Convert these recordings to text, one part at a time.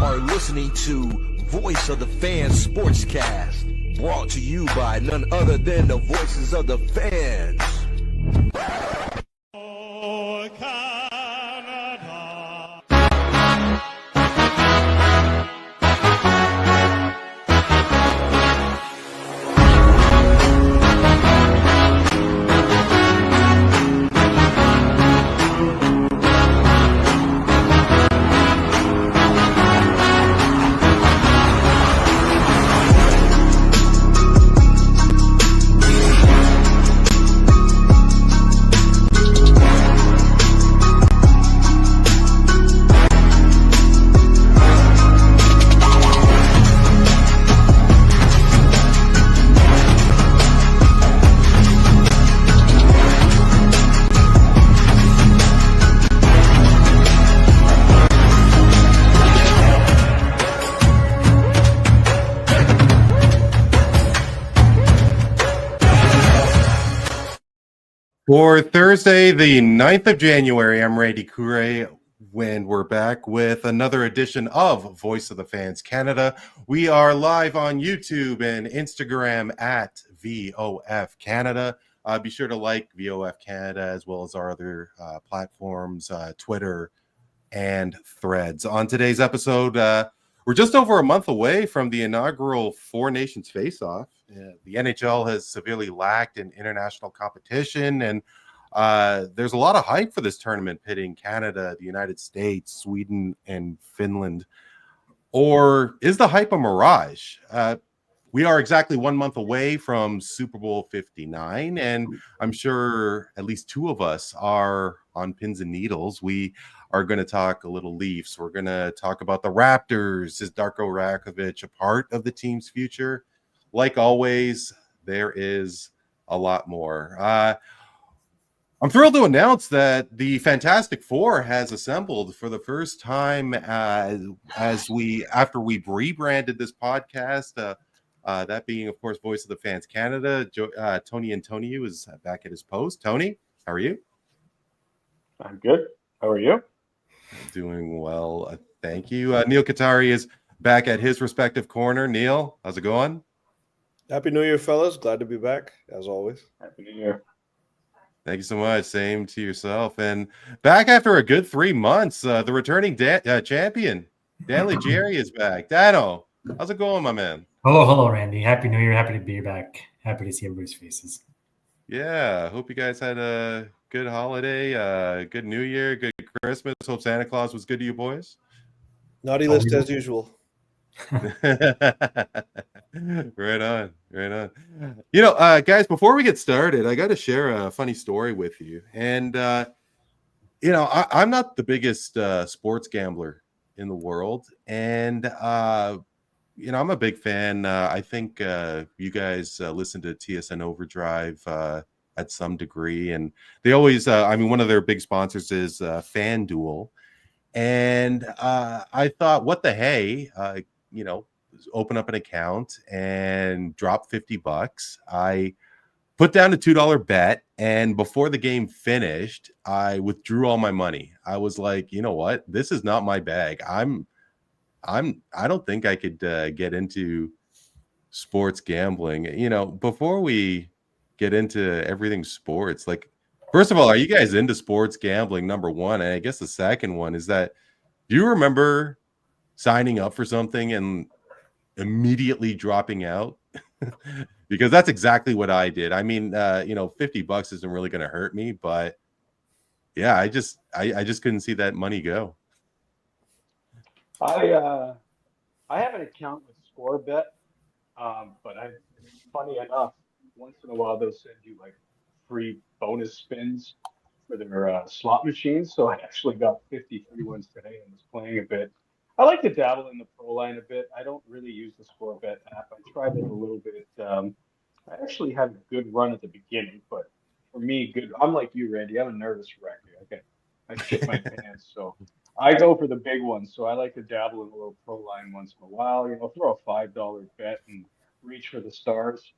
are listening to Voice of the Fans Sportscast, brought to you by none other than the voices of the fans. For Thursday, the 9th of January, I'm Randy Courret, when we're back with another edition of Voice of the Fans Canada. We are live on YouTube and Instagram at VOF Canada. Be sure to like VOF Canada as well as our other platforms, Twitter and Threads. On today's episode, we're just over a month away from the inaugural Four Nations Faceoff. The NHL has severely lacked in international competition, and there's a lot of hype for this tournament pitting Canada, the United States, Sweden, and Finland. Or is the hype a mirage? We are exactly 1 month away from Super Bowl 59, and I'm sure at least two of us are on pins and needles. We are going to talk a little Leafs. We're going to talk about the Raptors. Is Darko Rajakovic a part of the team's future? Like always, there is a lot more. I'm thrilled to announce that the Fantastic Four has assembled for the first time after we've rebranded this podcast. That being, of course, Voice of the Fans Canada. Tony Antoniou is back at his post. Tony, how are you? I'm good. How are you? Doing well, thank you. Neel Katarey is back at his respective corner. Neel, how's it going? Happy New Year, fellas. Glad to be back, as always. Happy New Year. Thank you so much. Same to yourself. And back after a good 3 months, the returning champion, Dan Leggieri, is back. Dano, how's it going, my man? Hello, Randy. Happy New Year. Happy to be back. Happy to see everybody's faces. Yeah, hope you guys had a good holiday, good New Year, good Christmas. Hope Santa Claus was good to you boys. Naughty list as usual. Right on. You know, guys, before we get started, I got to share a funny story with you. And, you know, I'm not the biggest sports gambler in the world. And, you know, I'm a big fan. I think you guys listen to TSN Overdrive at some degree. And they always, one of their big sponsors is FanDuel. And I thought, what the hey, you know, open up an account and drop $50. I put down a $2 bet, and before the game finished, I withdrew all my money. I was like, you know what? This is not my bag. I don't think I could get into sports gambling. You know, before we get into everything sports, like, first of all, are you guys into sports gambling? Number one. And I guess the second one is that, do you remember signing up for something and immediately dropping out? Because that's exactly what I did. I mean, you know, $50 isn't really going to hurt me, but yeah, I just couldn't see that money go. I have an account with ScoreBet, but funny enough, once in a while they'll send you like free bonus spins for their slot machines. So I actually got 50 free ones today and was playing a bit. I like to dabble in the pro line a bit. I don't really use the ScoreBet app. I tried it a little bit. I actually had a good run at the beginning, but for me, good. I'm like you, Randy. I'm a nervous wreck. I shit my pants. So I go for the big ones. So I like to dabble in a little pro line once in a while. You know, throw a $5 bet and reach for the stars.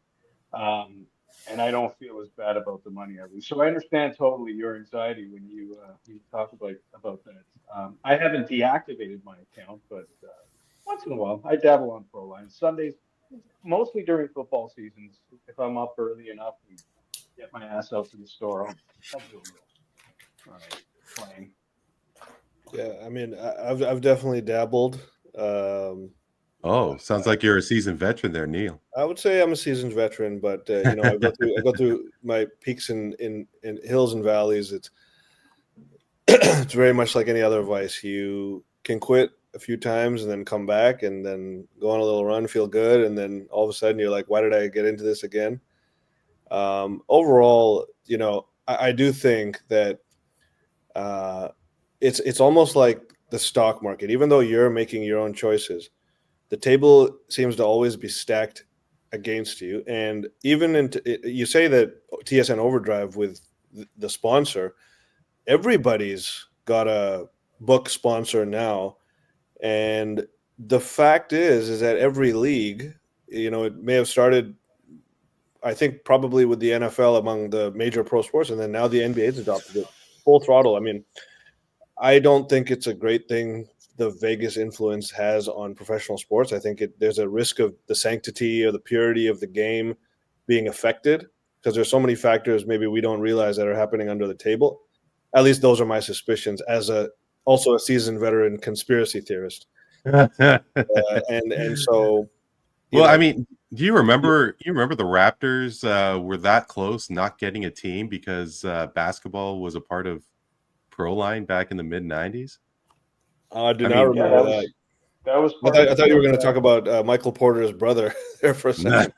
And I don't feel as bad about the money I lose. So I understand totally your anxiety when you talk about that. I haven't deactivated my account, but once in a while I dabble on ProLine. Sundays, mostly during football seasons. If I'm up early enough and get my ass out to the store, I'll do a little playing. Yeah, I mean, I've definitely dabbled. Sounds like you're a seasoned veteran there, Neel. I would say I'm a seasoned veteran, but I go through my peaks in hills and valleys. It's it's very much like any other vice. You can quit a few times and then come back and then go on a little run, feel good, and then all of a sudden you're like, why did I get into this again? Overall, I do think that it's almost like the stock market. Even though you're making your own choices, the table seems to always be stacked against you. And even you say that TSN Overdrive with the sponsor, everybody's got a book sponsor now. And the fact is that every league, it may have started, I think, probably with the NFL among the major pro sports, and then now the NBA's adopted it full throttle. I mean, I don't think it's a great thing the Vegas influence has on professional sports. I think there's a risk of the sanctity or the purity of the game being affected because there's so many factors maybe we don't realize that are happening under the table. At least those are my suspicions as also a seasoned veteran conspiracy theorist. And so, I mean, do you remember the Raptors were that close not getting a team because basketball was a part of ProLine back in the mid-90s? I do not remember that. That was. I thought you were going to talk about Michael Porter's brother there for a second.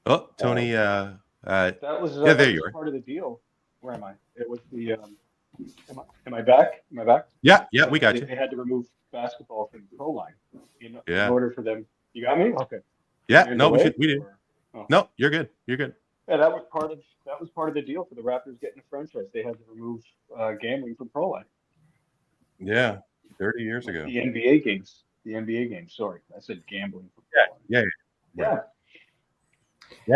Oh, Tony. That was there you are. Part of the deal. Where am I? It was the. Am I back? Am I back? Yeah, we got you. They had to remove basketball from the ProLine in order for them. You got me? Okay. Yeah. No, we did. Oh. No, you're good. You're good. Yeah, that was part of the deal for the Raptors getting a franchise. They had to remove gambling from ProLine. Yeah, 30 years ago. The NBA games. Sorry, I said gambling. From Yeah. Yeah.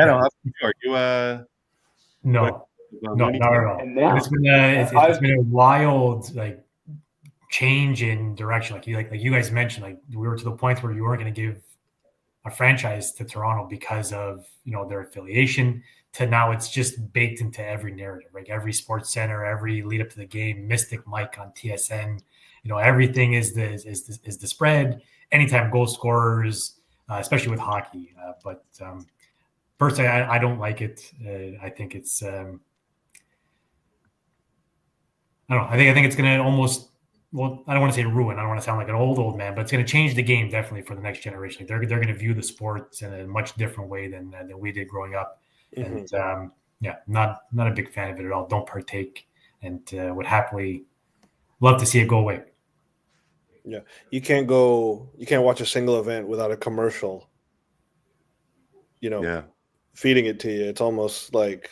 No, are you No, not at all. And now, it's been a wild change in direction. Like you guys mentioned, we were to the point where you weren't going to give a franchise to Toronto because of their affiliation. To now, it's just baked into every narrative. Like every Sports Center, every lead up to the game, Mystic Mike on TSN. Everything is the spread. Anytime goal scorers, especially with hockey. But personally, I don't like it. I think it's. I don't know. I think it's going to almost. Well, I don't want to say ruin. I don't want to sound like an old man, but it's going to change the game definitely for the next generation. They're going to view the sports in a much different way than we did growing up. Mm-hmm. And not a big fan of it at all. Don't partake, and would happily love to see it go away. Yeah, you can't watch a single event without a commercial. Feeding it to you. It's almost like,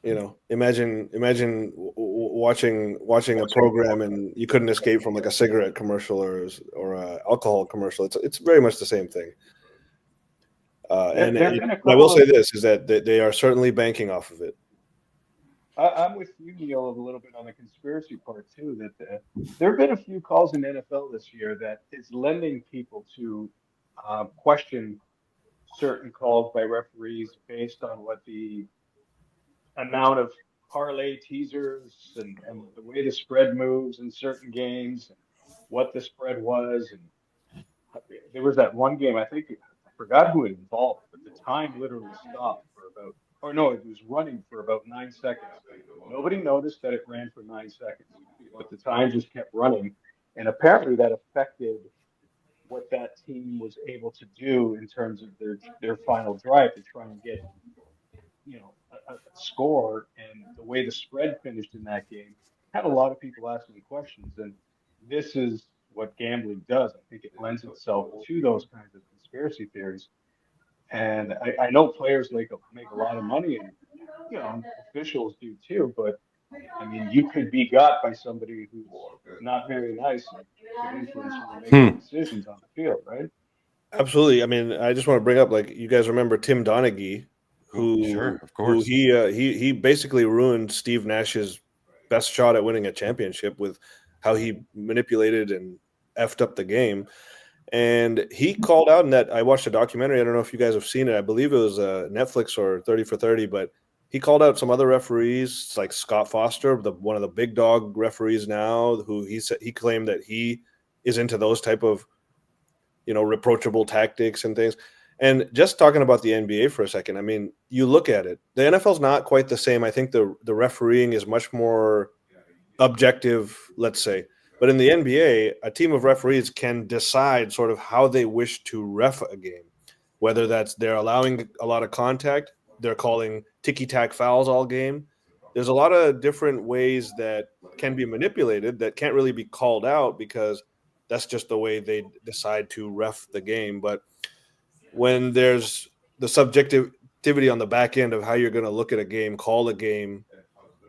imagine watching a program and you couldn't escape from like a cigarette commercial or a alcohol commercial. It's very much the same thing. And I will say this is that they are certainly banking off of it. I'm with you, Neel, a little bit on the conspiracy part too. That there have been a few calls in NFL this year that is lending people to question certain calls by referees based on what the amount of parlay teasers and the way the spread moves in certain games, and what the spread was. And there was that one game, I forgot who it involved, but the time literally stopped it was running for about 9 seconds. Nobody noticed that it ran for 9 seconds, but the time just kept running. And apparently that affected what that team was able to do in terms of their final drive to try and get, a score. And the way the spread finished in that game had a lot of people asking questions. And this is what gambling does. I think it lends itself to those kinds of conspiracy theories. And I know players make a lot of money, and officials do too. But I mean, you could be got by somebody who's not very nice and could influence you to make decisions on the field, right? Absolutely. I mean, I just want to bring up, you guys remember Tim Donaghy, who, sure, of course, who he basically ruined Steve Nash's best shot at winning a championship with how he manipulated and effed up the game. And he called out in that, I watched a documentary. I don't know if you guys have seen it. I believe it was Netflix or 30 for 30, but he called out some other referees like Scott Foster, one of the big dog referees now, who he claimed that he is into those type of, reproachable tactics and things. And just talking about the NBA for a second, I mean, you look at it, the NFL's not quite the same. I think the refereeing is much more objective, let's say. But in the NBA, a team of referees can decide sort of how they wish to ref a game, whether that's they're allowing a lot of contact, they're calling ticky-tack fouls all game. There's a lot of different ways that can be manipulated that can't really be called out because that's just the way they decide to ref the game. But when there's the subjectivity on the back end of how you're going to look at a game, call a game,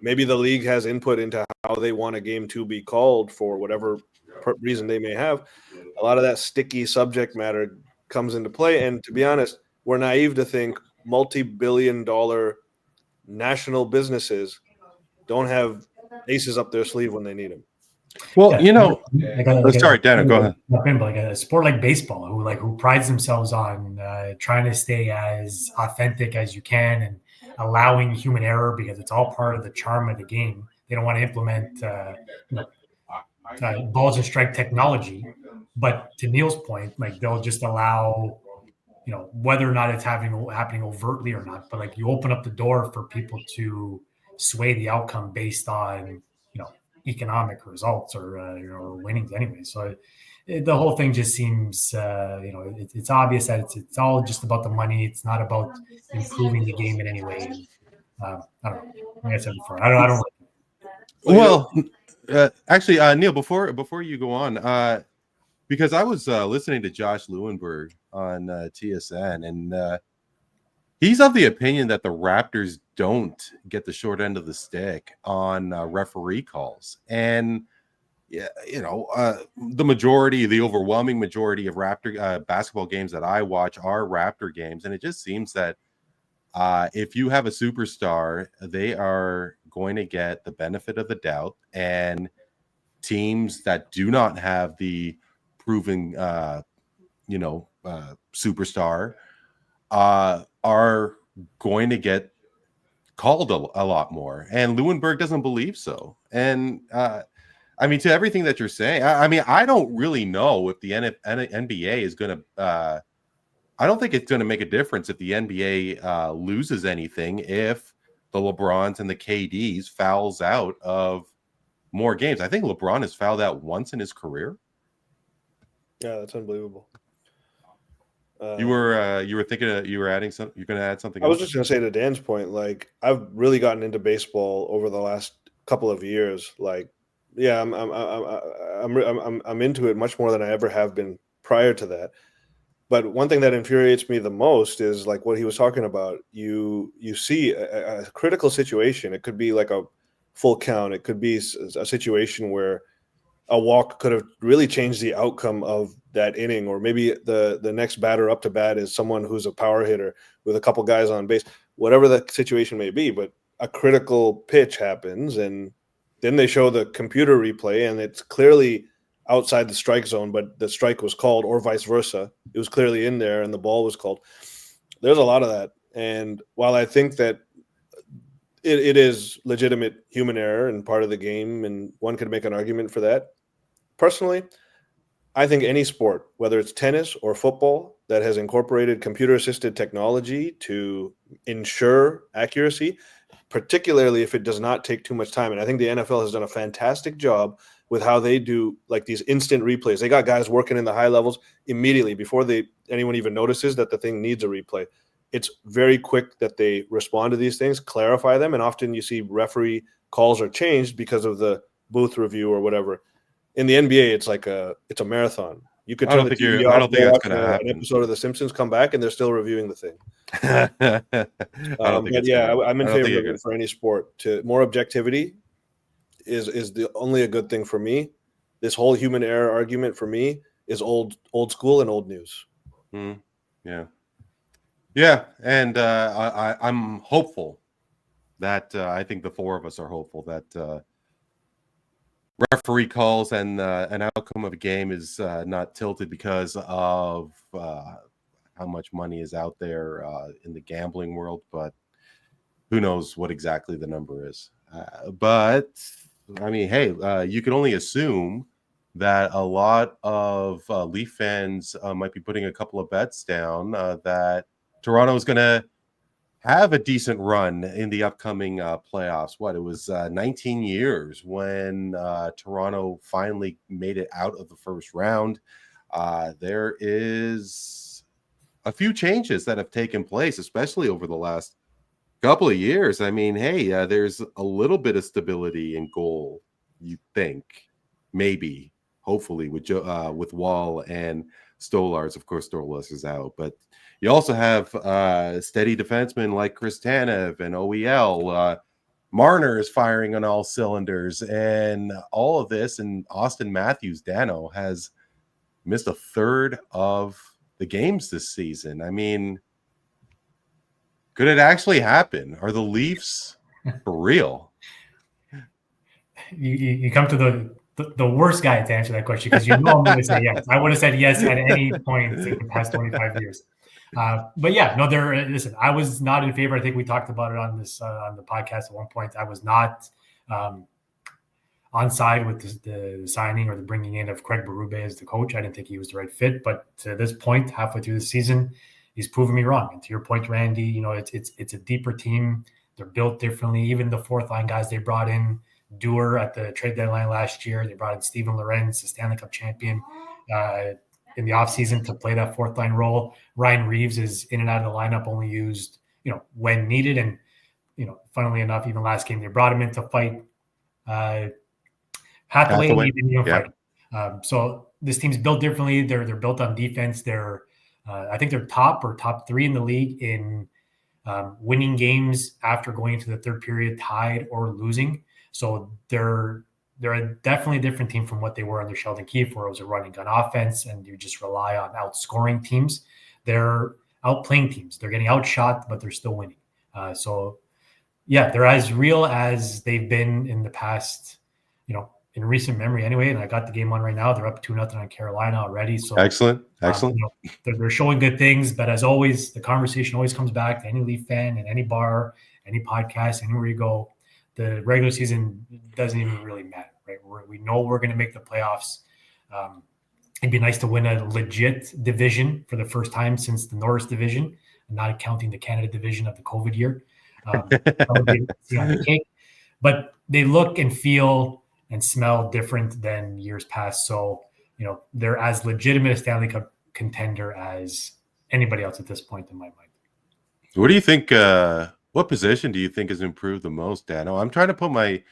maybe the league has input into how they want a game to be called for whatever reason they may have. A lot of that sticky subject matter comes into play. And to be honest, we're naive to think multi-billion-dollar national businesses don't have aces up their sleeve when they need them. Well, sorry, Dana, go ahead. Like a sport like baseball, who prides themselves on trying to stay as authentic as you can and allowing human error because it's all part of the charm of the game. They don't want to implement balls and strike technology, but to Neel's point, like they'll just allow, whether or not it's happening overtly or not, but like you open up the door for people to sway the outcome based on economic results or winnings anyway. So the whole thing just seems it's obvious that it's all just about the money. It's not about improving the game in any way. I don't know. Like I said before, I don't. Well, actually, Neel, before you go on, because I was listening to Josh Lewenberg on TSN, and he's of the opinion that the Raptors don't get the short end of the stick on referee calls. And, the overwhelming majority of Raptor basketball games that I watch are Raptor games. And it just seems that if you have a superstar, they are going to get the benefit of the doubt. And teams that do not have the proven, superstar are going to get called a lot more, and Lewenberg doesn't believe so. And to everything that you're saying, I don't really know if the NBA is going to. I don't think it's going to make a difference if the NBA loses anything if the LeBrons and the KDs fouls out of more games. I think LeBron has fouled out once in his career. Yeah, that's unbelievable. You were thinking you were adding something. You're going to add something. I was just going to say to Dan's point, like I've really gotten into baseball over the last couple of years. Like, yeah, I'm into it much more than I ever have been prior to that. But one thing that infuriates me the most is like what he was talking about. You see a critical situation. It could be like a full count. It could be a situation where a walk could have really changed the outcome of that inning, or maybe the next batter up to bat is someone who's a power hitter with a couple guys on base, whatever the situation may be. But a critical pitch happens, and then they show the computer replay, and it's clearly outside the strike zone, but the strike was called, or vice versa. It was clearly in there, and the ball was called. There's a lot of that. And while I think that it is legitimate human error and part of the game, and one could make an argument for that, personally, I think any sport, whether it's tennis or football, that has incorporated computer-assisted technology to ensure accuracy, particularly if it does not take too much time. And I think the NFL has done a fantastic job with how they do like these instant replays. They got guys working in the high levels immediately before anyone even notices that the thing needs a replay. It's very quick that they respond to these things, clarify them, and often you see referee calls are changed because of the booth review or whatever. In the NBA, it's a marathon. You could turn the TV off, I don't think that's going to an happen. episode of The Simpsons, come back, and they're still reviewing the thing. I'm in favor of it for any sport. To more objectivity is the only a good thing for me. This whole human error argument for me is old school and old news. Yeah, and I'm hopeful that I think the four of us are hopeful that referee calls and an outcome of a game is not tilted because of how much money is out there in the gambling world, but who knows what exactly the number is. But I mean, hey, you can only assume that a lot of Leaf fans might be putting a couple of bets down that Toronto is going to have a decent run in the upcoming playoffs. What, it was 19 years when Toronto finally made it out of the first round. There is a few changes that have taken place, especially over the last couple of years. I mean, hey, there's a little bit of stability in goal, you think, maybe, hopefully, with Wall and Stolarz. Of course, Stolarz is out, but you also have steady defensemen like Chris Tanev and OEL. Marner is firing on all cylinders, and all of this, and Auston Matthews, Dano, has missed a third of the games this season. I mean, could it actually happen? Are the Leafs for real? You come to the worst guy to answer that question, because I'm going to say yes. I would have said yes at any point in the past 25 years. But yeah, no, listen, I was not in favor. I think we talked about it on this on the podcast at one point. I was not on side with the signing or the bringing in of Craig Berube as the coach. I didn't think he was the right fit. But to this point, halfway through the season, he's proven me wrong. And to your point, Randy, it's a deeper team. They're built differently. Even the fourth line guys they brought in, Dewar at the trade deadline last year. They brought in Steven Lorenz, the Stanley Cup champion, in the offseason to play that fourth line role. Ryan Reeves is in and out of the lineup, only used, when needed. And, funnily enough, even last game, they brought him in to fight Hathaway. Fight. So this team's built differently. They're built on defense. I think they're top 3 in the league in winning games after going into the third period tied or losing. So they're definitely a different team from what they were under Sheldon Keefe, where it was a running gun offense and you just rely on outscoring teams. They're outplaying teams. They're getting outshot, but they're still winning. So yeah, they're as real as they've been in the past, in recent memory anyway. And I got the game on right now. They're up 2-0 on Carolina already. So excellent. They're showing good things, but as always, the conversation always comes back to any Leaf fan in any bar, any podcast, anywhere you go. The regular season doesn't even really matter, right? We know we're going to make the playoffs. It'd be nice to win a legit division for the first time since the Norris division, not counting the Canada division of the COVID year. That would be on the cake. But they look and feel and smell different than years past. So, they're as legitimate a Stanley Cup contender as anybody else at this point in my mind. What do you think? What position do you think has improved the most, Dano? I'm trying to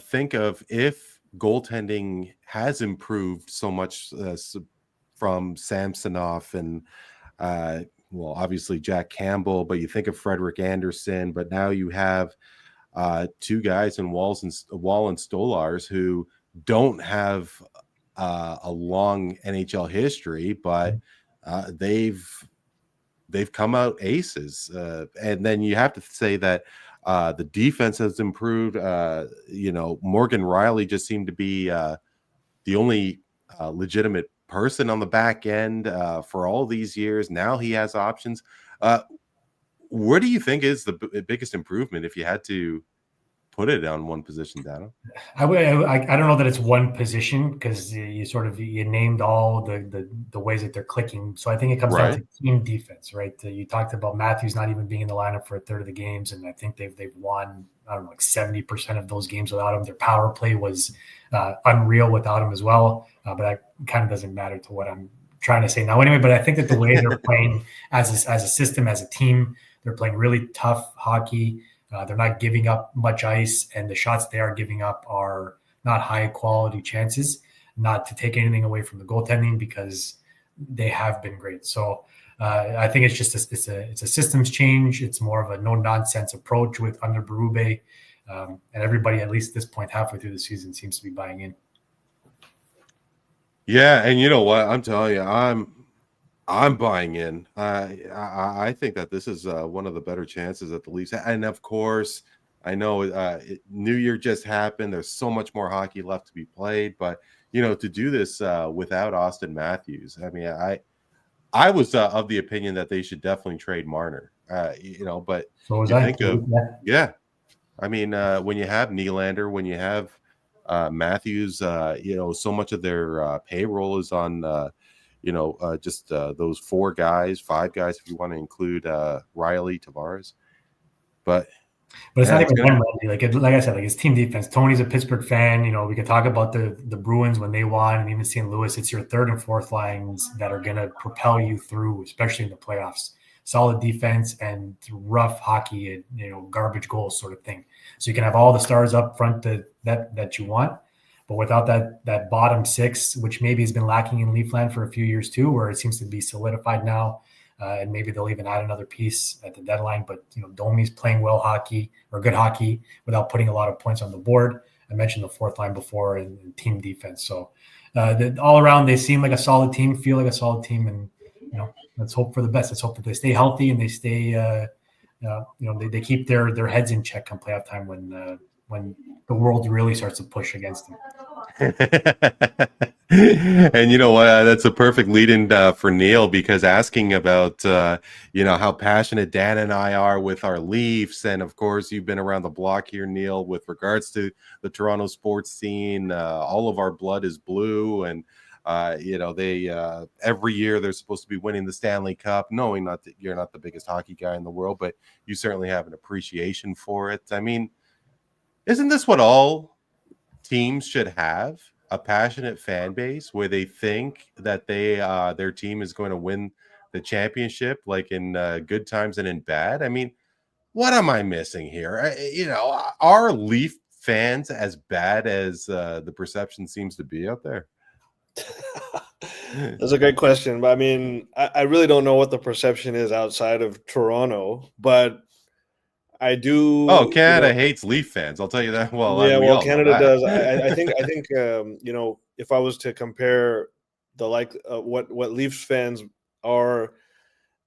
think of if goaltending has improved so much from Samsonov and obviously Jack Campbell, but you think of Frederik Andersen, but now you have two guys in Wall and Stolarz who don't have a long NHL history, but they've come out aces. And then you have to say that the defense has improved. Morgan Riley just seemed to be the only legitimate person on the back end for all these years. Now he has options. Where do you think is the biggest improvement if you had to put it on one position, Dano? I don't know that it's one position, because you named all the ways that they're clicking. So I think it comes down to team defense, right? You talked about Matthews not even being in the lineup for a third of the games, and I think they've won, I don't know, like 70% of those games without him. Their power play was unreal without him as well, but that kind of doesn't matter to what I'm trying to say now anyway. But I think that the way they're playing as a system, as a team, they're playing really tough hockey. They're not giving up much ice, and the shots they are giving up are not high quality chances. Not to take anything away from the goaltending, because they have been great. So I think it's just it's a systems change. It's more of a no nonsense approach under Berube, and everybody, at least at this point, halfway through the season, seems to be buying in. Yeah, and you know what? I'm telling you, I'm buying in. I think that this is one of the better chances that the Leafs have. And of course, I know New Year just happened. There's so much more hockey left to be played, but to do this without Auston Matthews, I mean, I was of the opinion that they should definitely trade Marner. But So was you I. think of I mean, when you have Nylander, when you have Matthews, so much of their payroll is on just those 4 guys, 5 guys, if you want to include Riley, Tavares, but. But it's not even them, Randy. Like I said, it's team defense. Tony's a Pittsburgh fan. We could talk about the Bruins when they won, and even St. Louis. It's your third and fourth lines that are going to propel you through, especially in the playoffs. Solid defense and rough hockey, and garbage goals sort of thing. So you can have all the stars up front that you want, but without that bottom 6, which maybe has been lacking in Leafland for a few years too, where it seems to be solidified now. And maybe they'll even add another piece at the deadline. But Domi's playing well hockey or good hockey without putting a lot of points on the board. I mentioned the fourth line before and team defense. So all around, they seem like a solid team, feel like a solid team, and let's hope for the best. Let's hope that they stay healthy and they stay, they keep their heads in check come playoff time when the world really starts to push against them. And you know what? That's a perfect lead-in for Neel, because asking about how passionate Dan and I are with our Leafs, and of course you've been around the block here, Neel, with regards to the Toronto sports scene. All of our blood is blue, and they every year they're supposed to be winning the Stanley Cup. Knowing not that you're not the biggest hockey guy in the world, but you certainly have an appreciation for it. I mean, isn't this what all teams should have? A passionate fan base where they think that their team is going to win the championship, like in good times and in bad. I mean, what am I missing here? Are Leaf fans as bad as the perception seems to be out there? That's a great question. But I mean, I really don't know what the perception is outside of Toronto, but I do. Oh, Canada hates Leaf fans. I'll tell you that. Well, Canada does. I think if I was to compare what Leafs fans are,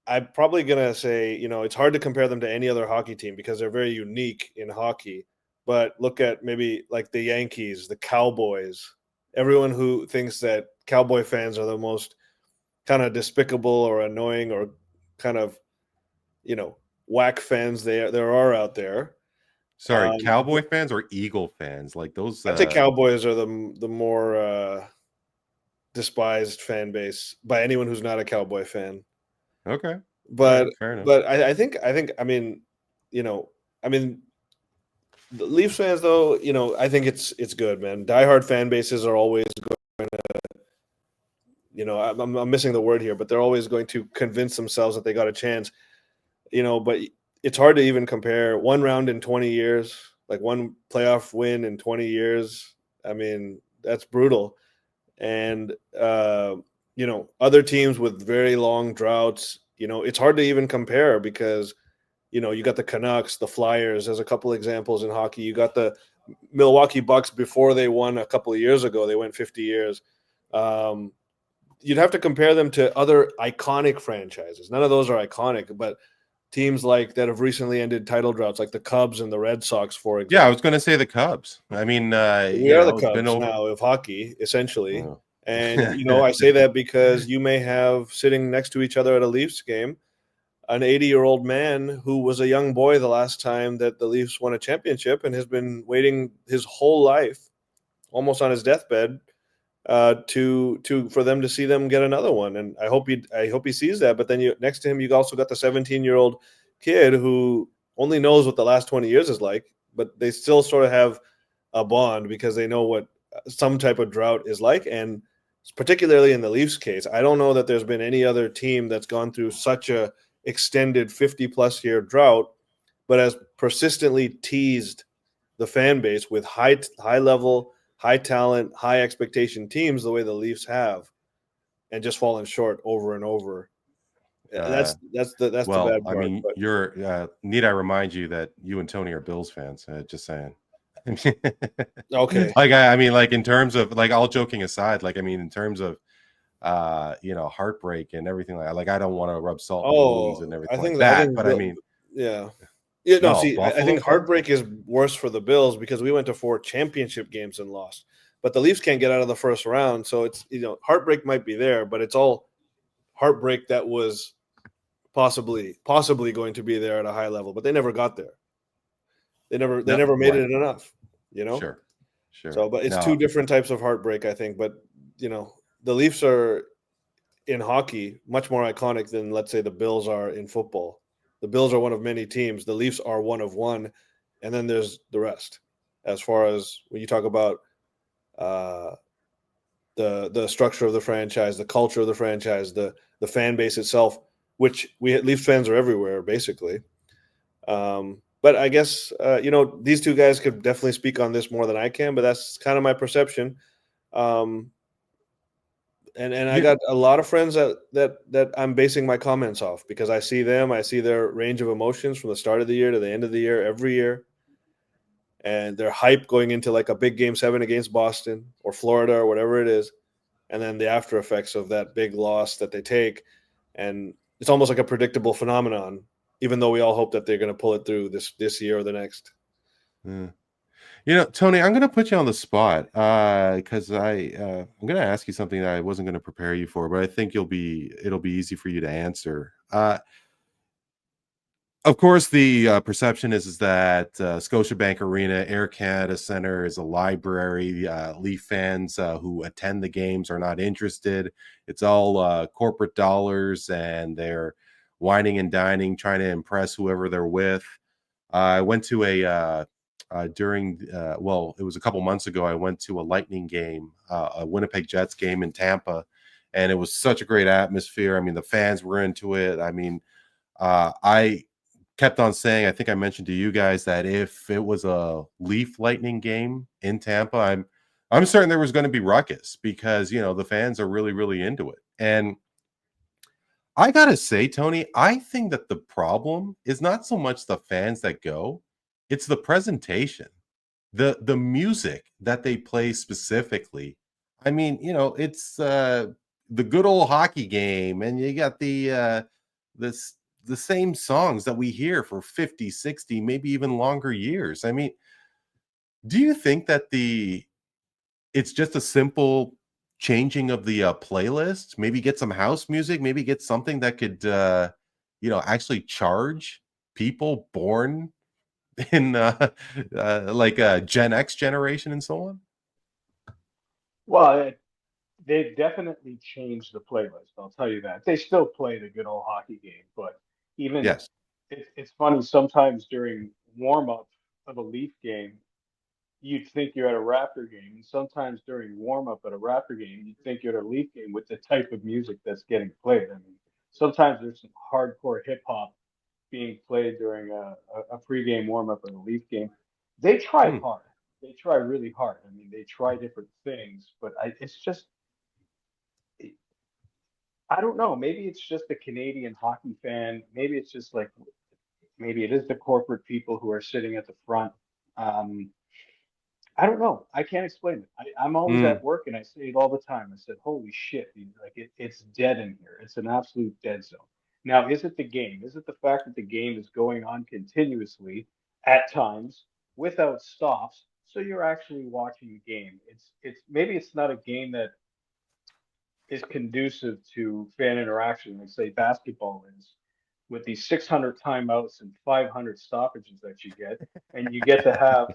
I'm probably gonna say it's hard to compare them to any other hockey team because they're very unique in hockey. But look at maybe like the Yankees, the Cowboys. Everyone who thinks that Cowboy fans are the most kind of despicable or annoying or kind of whack fans there are out there. Sorry, Cowboy fans or Eagle fans? Like those. I think Cowboys are the more despised fan base by anyone who's not a Cowboy fan. Okay, but fair enough. But I think the Leafs fans though, I think it's good, man. Diehard fan bases are always going to, I'm missing the word here, but they're always going to convince themselves that they got a chance. But it's hard to even compare one round in 20 years, like one playoff win in 20 years. I mean, that's brutal. And, other teams with very long droughts, it's hard to even compare because, you got the Canucks, the Flyers. There's a couple examples in hockey. You got the Milwaukee Bucks before they won a couple of years ago. They went 50 years. You'd have to compare them to other iconic franchises. None of those are iconic, but teams like that have recently ended title droughts, like the Cubs and the Red Sox, for example. Yeah, I was going to say the Cubs. I mean, we are the Cubs now of hockey, essentially. Oh. And, I say that because you may have sitting next to each other at a Leafs game an 80-year-old man who was a young boy the last time that the Leafs won a championship and has been waiting his whole life, almost on his deathbed, for them to see them get another one. And I hope he sees that. But then next to him, you also got the 17-year-old kid who only knows what the last 20 years is like, but they still sort of have a bond because they know what some type of drought is like. And particularly in the Leafs case, I don't know that there's been any other team that's gone through such a extended 50-plus year drought, but has persistently teased the fan base with high level, high talent, high expectation teams the way the Leafs have, and just fallen short over and over. That's the bad part. I mean, you're need I remind you that you and Tony are Bills fans. Just saying. Okay. I mean, like in terms of all joking aside, in terms of heartbreak and everything like I don't want to rub salt in the wounds and everything but I mean, yeah. Yeah, no. No, See, I Buffalo. think heartbreak is worse for the Bills because we went to 4 championship games and lost. But the Leafs can't get out of the first round, so it's heartbreak might be there, but it's all heartbreak that was possibly going to be there at a high level, but they never got there. They No, never made right. it enough. You know. Sure. So, but it's No. two different types of heartbreak, I think. But the Leafs are in hockey much more iconic than, let's say, the Bills are in football. The Bills are one of many teams. The Leafs are one of one, and then there's the rest. As far as when you talk about the structure of the franchise, the culture of the franchise, the fan base itself, which Leafs fans are everywhere, basically. But I guess these two guys could definitely speak on this more than I can, but that's kind of my perception. And I got a lot of friends that I'm basing my comments off because I see them, I see their range of emotions from the start of the year to the end of the year, every year. And their hype going into like a big game 7 against Boston or Florida or whatever it is. And then the after effects of that big loss that they take. And it's almost like a predictable phenomenon, even though we all hope that they're going to pull it through this year or the next. Mm. Tony, I'm going to put you on the spot because I'm going to ask you something that I wasn't going to prepare you for, but I think it'll be easy for you to answer. Of course, the perception is that Scotiabank Arena, Air Canada Centre is a library. Leaf fans who attend the games are not interested. It's all corporate dollars, and they're whining and dining, trying to impress whoever they're with. I went to it was a couple months ago. I went to a Lightning game, a Winnipeg Jets game in Tampa, and it was such a great atmosphere. I mean, the fans were into it. I mean, I kept on saying, I think I mentioned to you guys that if it was a Leaf Lightning game in Tampa, I'm certain there was going to be ruckus because the fans are really, really into it. And I gotta say, Tony, I think that the problem is not so much the fans that go, it's the presentation, the music that they play specifically. I mean, it's the good old hockey game, and you got this the same songs that we hear for 50, 60, maybe even longer years. I mean, do you think that it's just a simple changing of the playlist? Maybe get some house music, maybe get something that could actually charge people born in like a Gen X generation and so on? Well, they've definitely changed the playlist. I'll tell you that. They still play the good old hockey game, but even Yes. it's funny sometimes during warm up of a Leaf game, you'd think you're at a Raptor game, and sometimes during warm up at a Raptor game, you'd think you're at a Leaf game with the type of music that's getting played. I mean, sometimes there's some hardcore hip hop being played during a pregame warm up of a Leaf game. They try Hmm. hard. They try really hard. I mean, they try different things, but it's just I don't know. Maybe it's just a Canadian hockey fan. Maybe it's just like maybe it is the corporate people who are sitting at the front. Um, I don't know. I can't explain it. I'm always Hmm. at work and I say it all the time. I said, "Holy shit, dude, like it's dead in here. It's an absolute dead zone." Now, is it the game? Is it the fact that the game is going on continuously at times without stops? So you're actually watching a game. It's maybe it's not a game that is conducive to fan interaction, like say basketball is, with these 600 timeouts and 500 stoppages that you get, and you get to have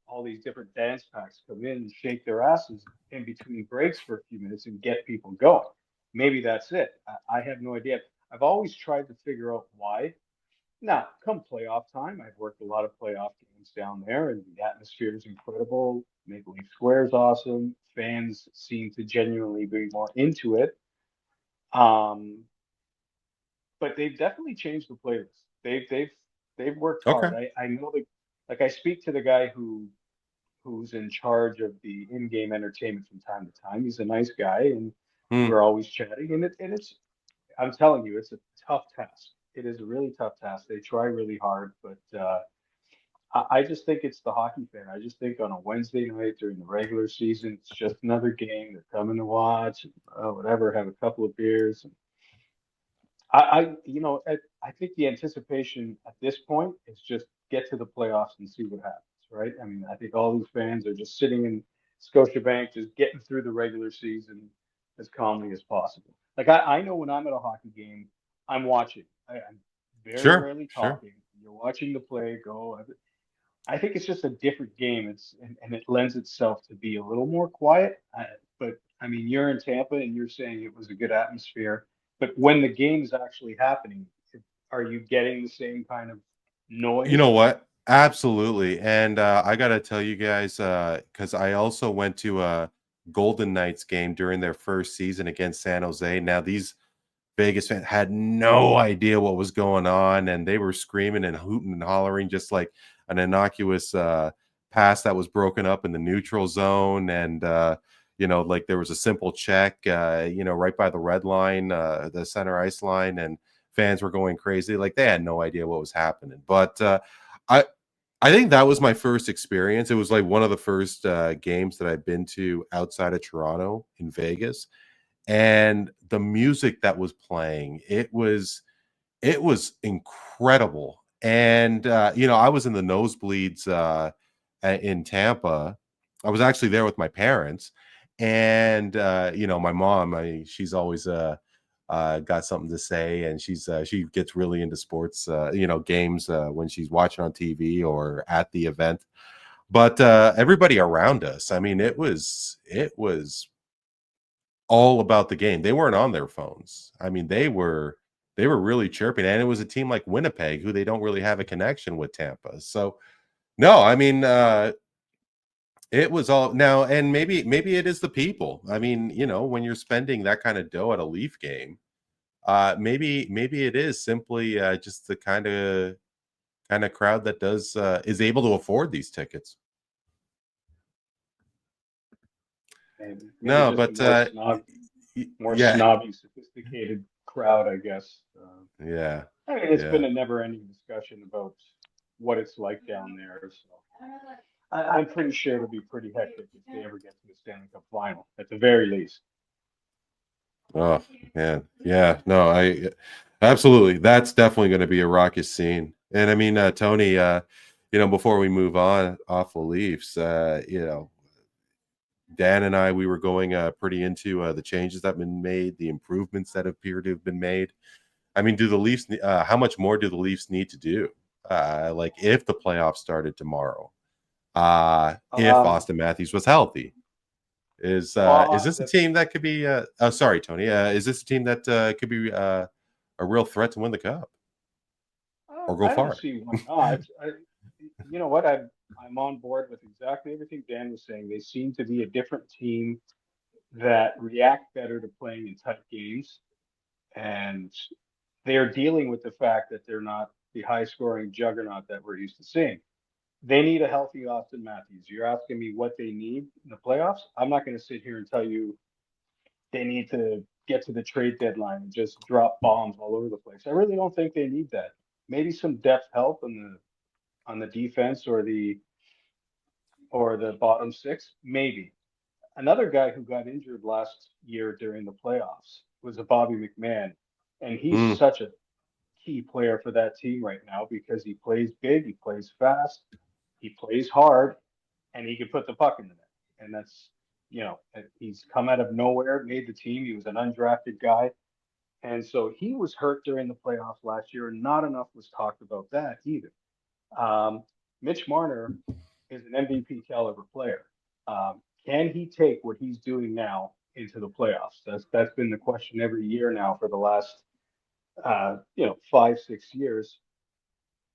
all these different dance packs come in and shake their asses in between breaks for a few minutes and get people going. Maybe that's it. I have no idea. I've always tried to figure out why. Now, come playoff time, I've worked a lot of playoff games down there, and the atmosphere is incredible. Maple Leaf Square is awesome. Fans seem to genuinely be more into it. Um, but they've definitely changed the playlist. They've worked Okay. hard. I know that like I speak to the guy who's in charge of the in-game entertainment from time to time. He's a nice guy, and Hmm. we're always chatting. And it's I'm telling you, it's a tough task. It is a really tough task. They try really hard, but I just think it's the hockey fan. I just think on a Wednesday night during the regular season, it's just another game. They're coming to watch, whatever, have a couple of beers. I think the anticipation at this point is just get to the playoffs and see what happens, right? I mean, I think all these fans are just sitting in Scotiabank, just getting through the regular season as calmly as possible. Like I know when I'm at a hockey game, I'm watching. I'm very Sure, rarely sure. talking. You're watching the play go. I think it's just a different game. And it lends itself to be a little more quiet. But I mean, you're in Tampa and you're saying it was a good atmosphere. But when the game's actually happening, are you getting the same kind of You noise? know what? Absolutely. And I got to tell you guys, because I also went to a Golden Knights game during their first season against San Jose. Now, these Vegas fans had no idea what was going on, and they were screaming and hooting and hollering just like an innocuous pass that was broken up in the neutral zone. And, like there was a simple check, right by the red line, the center ice line, and fans were going crazy. Like they had no idea what was happening. But I, I think that was my first experience. It was like one of the first games that I've been to outside of Toronto in Vegas, and the music that was playing, it was incredible. And I was in the nosebleeds in Tampa. I was actually there with my parents, and my mom, she's always got something to say, and she gets really into sports games when she's watching on TV or at the event. But everybody around us, I mean, it was all about the game. They weren't on their phones. I mean, they were really chirping, and it was a team like Winnipeg who they don't really have a connection with Tampa. So no, I mean, it was all now, and maybe it is the people. I mean, when you're spending that kind of dough at a Leaf game, maybe it is simply just the kind of crowd that does is able to afford these tickets. Maybe No, just a but more yeah, snobby, sophisticated crowd, I guess. yeah, I mean, it's yeah. been a never-ending discussion about what it's like down there. So I'm pretty sure it'll be pretty hectic if they ever get to the Stanley Cup final, at the very least. Oh man, yeah. No, I absolutely. That's definitely going to be a raucous scene. And I mean, Tony, before we move on off the Leafs, Dan and I, we were going pretty into the changes that have been made, the improvements that appear to have been made. I mean, do the Leafs? How much more do the Leafs need to do? Like if the playoffs started tomorrow, if Um, Auston Matthews was healthy, is this a the, team that could be? Oh, sorry, Tony. Is this a team that could be a real threat to win the cup or go I don't far? see why not. You know what? I'm on board with exactly everything Dan was saying. They seem to be a different team that react better to playing in tight games, and they are dealing with the fact that they're not the high-scoring juggernaut that we're used to seeing. They need a healthy Austin Matthews. You're asking me what they need in the playoffs? I'm not going to sit here and tell you they need to get to the trade deadline and just drop bombs all over the place. I really don't think they need that. Maybe some depth help on the defense or the bottom six, maybe. Another guy who got injured last year during the playoffs was a Bobby McMahon, and he's Mm, such a key player for that team right now because he plays big, he plays fast, he plays hard, and he can put the puck in the net. And that's, he's come out of nowhere, made the team. He was an undrafted guy. And so he was hurt during the playoffs last year, and not enough was talked about that either. Um, Mitch Marner is an MVP caliber player. Can he take what he's doing now into the playoffs? That's been the question every year now for the last 5, 6 years.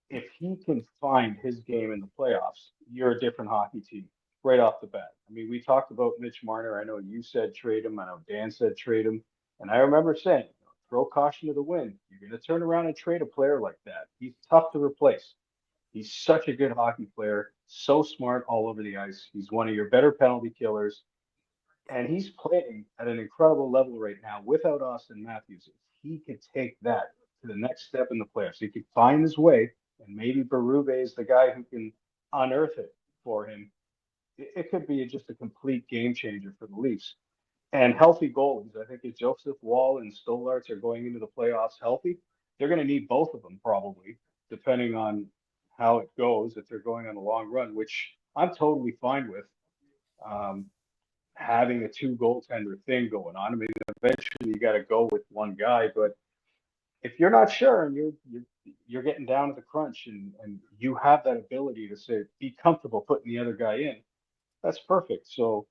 If he can find his game in the playoffs, you're a different hockey team right off the bat. I mean, we talked about Mitch Marner. I know you said trade him. I know Dan said trade him. And I remember saying, throw caution to the wind. You're going to turn around and trade a player like that. He's tough to replace. He's such a good hockey player, so smart all over the ice. He's one of your better penalty killers. And he's playing at an incredible level right now without Austin Matthews. If he could take that to the next step in the playoffs, he could find his way, and maybe Berube is the guy who can unearth it for him. It could be just a complete game changer for the Leafs. and healthy goalies. I think if Joseph Wall and Stolarz are going into the playoffs healthy, they're going to need both of them probably, depending on how it goes. If they're going on a long run, which I'm totally fine with, um, having a two goaltender thing going on. I mean, eventually you got to go with one guy, but if you're not sure and you're getting down to the crunch and you have that ability to say be comfortable putting the other guy in, that's perfect. So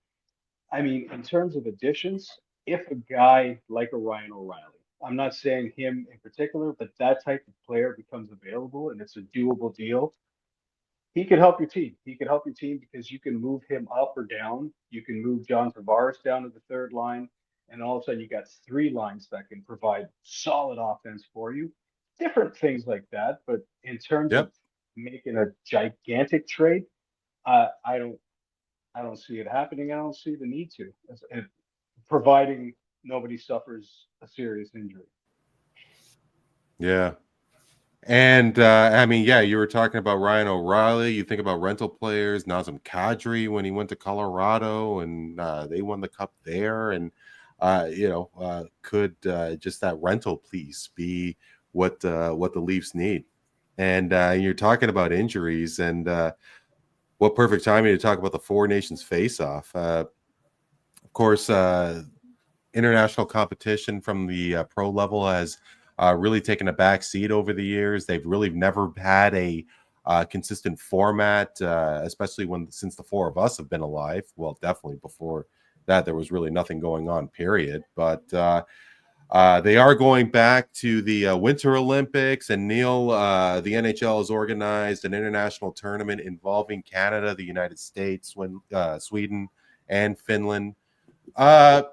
I mean, in terms of additions, if a guy like a Ryan O'Reilly, I'm not saying him in particular, but that type of player becomes available and it's a doable deal, he could help your team. He could help your team because you can move him up or down. You can move John Tavares down to the third line, and all of a sudden you got three lines that can provide solid offense for you. Different things like that, but in terms of Yep. making a gigantic trade, I don't I don't see it happening. I don't see the need to, providing nobody suffers a serious injury. Yeah. And I mean, yeah, you were talking about Ryan O'Reilly. You think about rental players, Nazem Kadri when he went to Colorado and they won the cup there. And could just that rental piece be what the Leafs need? And you're talking about injuries, and what perfect timing to talk about the Four Nations Faceoff. Of course, international competition from the pro level has really taken a back seat over the years. They've really never had a consistent format, especially since the four of us have been alive. Well, definitely before that, there was really nothing going on, period. But they are going back to the Winter Olympics, and Neel, the NHL has organized an international tournament involving Canada, the United States, Sweden, and Finland. As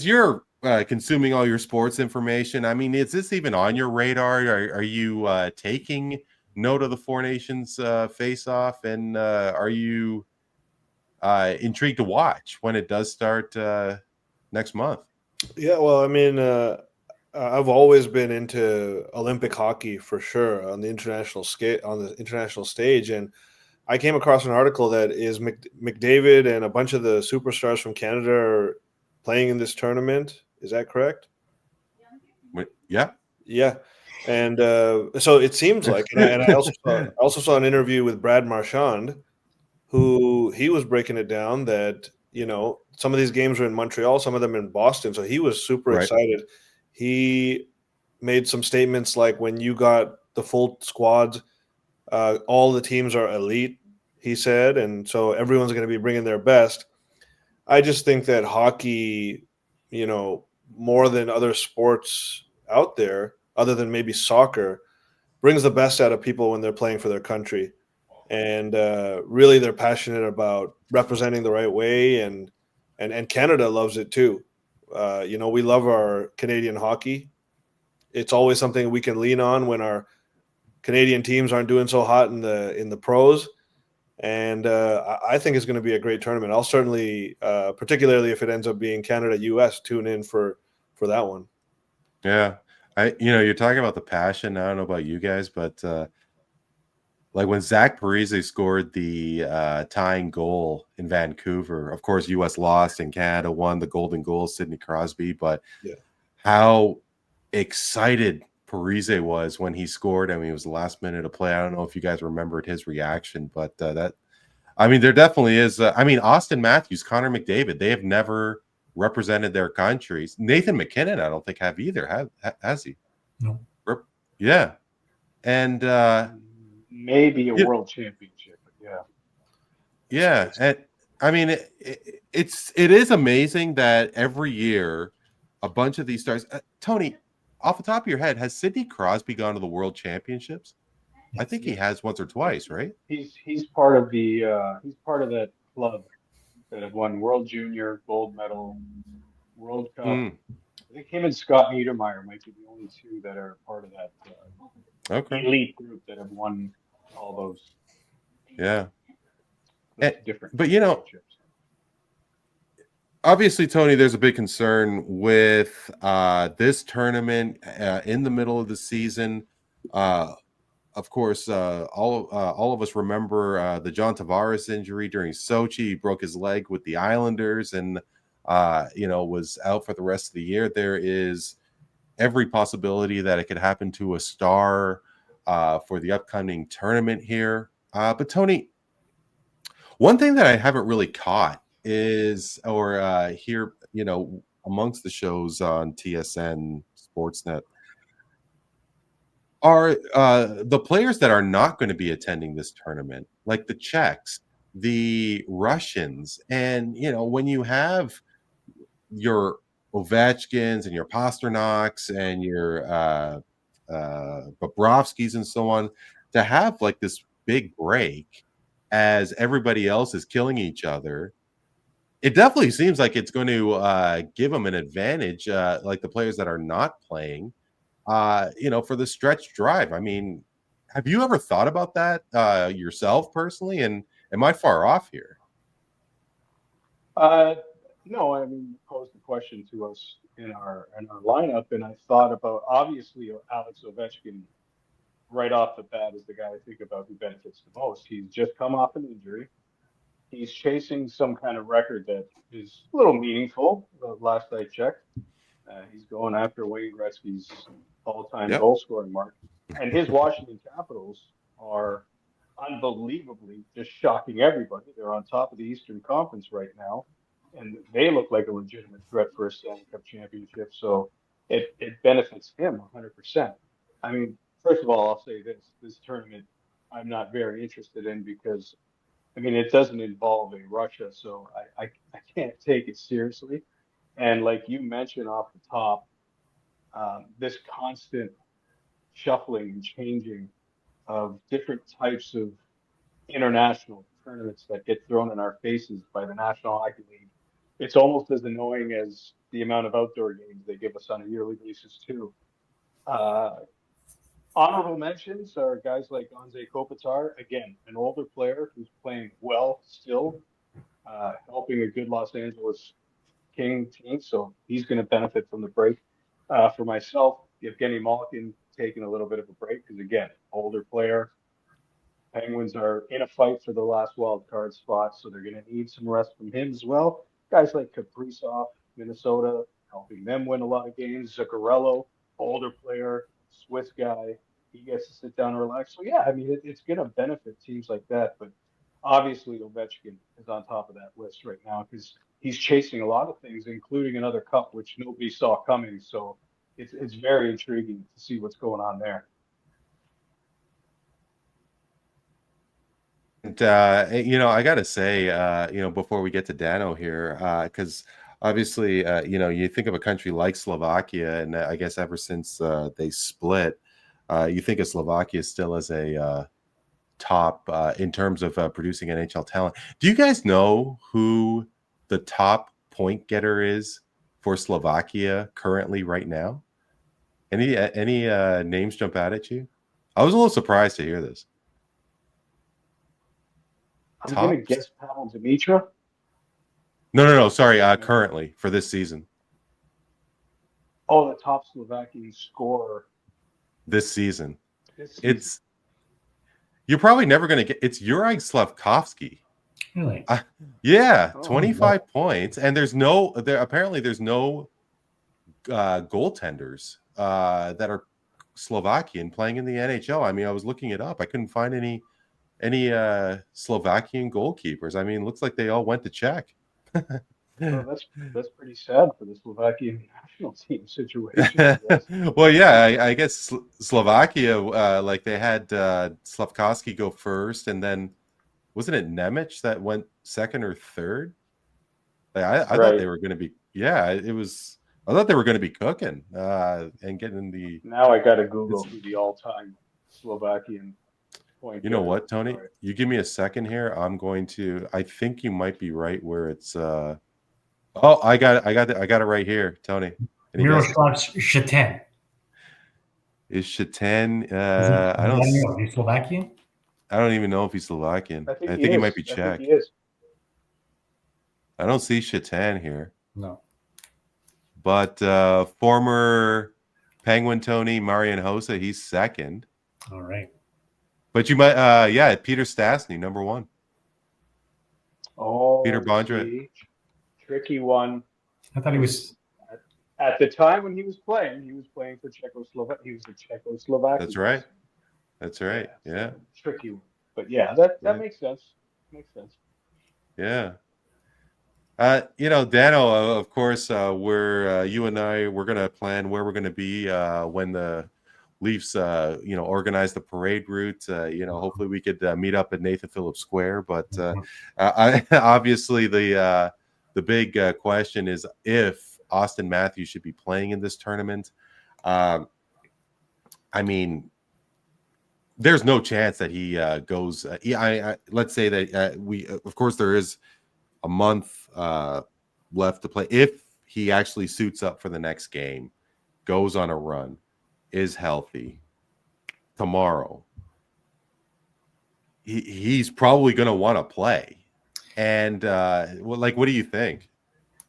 you're consuming all your sports information, I mean, is this even on your radar? Are you taking note of the Four Nations face-off, and are you intrigued to watch when it does start next month? Yeah, well, I mean, I've always been into Olympic hockey for sure on the international scale, on the international stage, and I came across an article that is McDavid and a bunch of the superstars from Canada are playing in this tournament. Is that correct? Yeah. Yeah, and so it seems like, and I also saw an interview with Brad Marchand, who he was breaking it down that some of these games are in Montreal, some of them in Boston, so he was super Right. excited. He made some statements like, when you got the full squad, all the teams are elite, he said, and so everyone's going to be bringing their best. I just think that hockey, more than other sports out there, other than maybe soccer, brings the best out of people when they're playing for their country. And really, they're passionate about representing the right way, and Canada loves it too. We love our Canadian hockey. It's always something we can lean on when our Canadian teams aren't doing so hot in the pros. And I think it's going to be a great tournament. I'll certainly, particularly if it ends up being Canada-US, tune in for that one. Yeah. You're talking about the passion. I don't know about you guys, but like when Zach Parise scored the tying goal in Vancouver, of course, U.S. lost and Canada won the golden goal, Sidney Crosby. But Yeah, how excited Parise was when he scored. I mean, it was the last minute of play. I don't know if you guys remembered his reaction, but there definitely is. Auston Matthews, Connor McDavid, they have never represented their countries. Nathan McKinnon, I don't think have either. Has he? No. Yeah. And Maybe a world championship, but yeah. yeah, and I mean, it is amazing that every year a bunch of these stars. Tony, off the top of your head, has Sidney Crosby gone to the World Championships? I think he has once or twice, right? He's part of he's part of that club that have won World Junior, gold medal, World Cup. Mm, I think him and Scott Niedermayer might be the only two that are part of that okay. elite group that have won all those Yeah. different But championships. obviously, Tony, there's a big concern with this tournament in the middle of the season. of course, all of us remember the John Tavares injury during Sochi. He broke his leg with the Islanders and, was out for the rest of the year. There is every possibility that it could happen to a star for the upcoming tournament here. But Tony, one thing that I haven't really caught is, or here, amongst the shows on TSN Sportsnet, are the players that are not going to be attending this tournament, like the Czechs, the Russians, and when you have your Ovechkins and your Pasternoks and your Bobrovskis and so on, to have like this big break as everybody else is killing each other, it definitely seems like it's going to give them an advantage, like the players that are not playing, for the stretch drive. I mean, have you ever thought about that yourself personally? And am I far off here? No, I mean, you posed the question to us in our lineup, and I thought about obviously Alex Ovechkin right off the bat is the guy I think about who benefits the most. He's just come off an injury. He's chasing some kind of record that is a little meaningful. Last I checked, he's going after Wayne Gretzky's all-time goal scoring mark, and his Washington Capitals are unbelievably just shocking everybody. They're on top of the Eastern Conference right now, and they look like a legitimate threat for a Stanley Cup championship. So it benefits him 100%. I mean, first of all, I'll say this tournament I'm not very interested in because, I mean, it doesn't involve a Russia, so I can't take it seriously. And like you mentioned off the top, this constant shuffling and changing of different types of international tournaments that get thrown in our faces by the National Hockey League. It's almost as annoying as the amount of outdoor games they give us on a yearly basis too. Honorable mentions are guys like Anze Kopitar, again, an older player who's playing well still, helping a good Los Angeles King team, so he's going to benefit from the break. For myself, Evgeny Malkin taking a little bit of a break because, again, older player. Penguins are in a fight for the last wild card spot, so they're going to need some rest from him as well. Guys like Kaprizov, Minnesota, helping them win a lot of games. Zuccarello, older player, Swiss guy, he gets to sit down and relax. So, yeah, I mean, it's going to benefit teams like that. But obviously, Ovechkin is on top of that list right now because he's chasing a lot of things, including another cup, which nobody saw coming. So it's very intriguing to see what's going on there. And I gotta say, before we get to Dano here, because obviously, you think of a country like Slovakia, and I guess ever since they split, you think of Slovakia still as a top in terms of producing NHL talent. Do you guys know who the top point getter is for Slovakia currently right now? Any names jump out at you? I was a little surprised to hear this. I'm going to guess Pavel Dimitra. No. Sorry, currently for this season. Oh, the top Slovakian scorer This season. You're probably never going to get. It's Juraj Slavkovsky. Really? Yeah, 25 points, and apparently there's no goaltenders that are Slovakian playing in the NHL. I mean, I was looking it up. I couldn't find any Slovakian goalkeepers. I mean, looks like they all went to Czech. Well, that's pretty sad for the Slovakian national team situation. Well, yeah, I guess Slovakia, like they had Slavkovsky go first, and then wasn't it Nemec that went second or third? Like, I thought they were going to be. Yeah, it was. I thought they were going to be cooking and getting the. Now I got to Google who the all-time Slovakian point. You know what, Tony? You give me a second here. I'm going to. I think you might be right where it's. Oh, I got it right here, Tony. Miroslav Shatan. Is Shatan? I don't. Is he Slovakian? I don't even know if he's Slovakian. I think he might be Czech. I don't see Shatan here. No. But former Penguin Tony Marian Hossa, he's second. All right. But you might, Peter Stastny, number 1. Oh, Peter Bondra. see, tricky one. I thought he was. At the time when he was playing for Czechoslovakia. He was a Czechoslovak. That's right. That's right. Yeah. So tricky one. But yeah, that makes sense. Makes sense. Yeah. Dano, of course, you and we're going to plan where we're going to be when the Leafs, organize the parade route. Hopefully we could meet up at Nathan Phillips Square. But obviously the big question is if Auston Matthews should be playing in this tournament. I mean, there's no chance that he goes. Let's say that of course, there is a month left to play. If he actually suits up for the next game, goes on a run, is healthy tomorrow, he's probably going to want to play. And what do you think?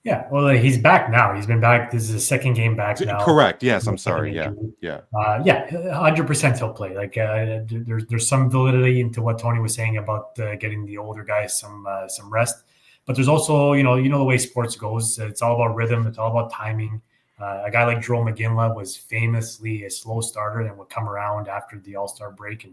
Yeah, well, he's back now. He's been back. This is his second game back now. Correct. Yes, I'm sorry. Yeah. 100% he'll play. Like there's some validity into what Tony was saying about getting the older guys some rest, but there's also the way sports goes. It's all about rhythm. It's all about timing. A guy like Joel McGinley was famously a slow starter and would come around after the All-Star break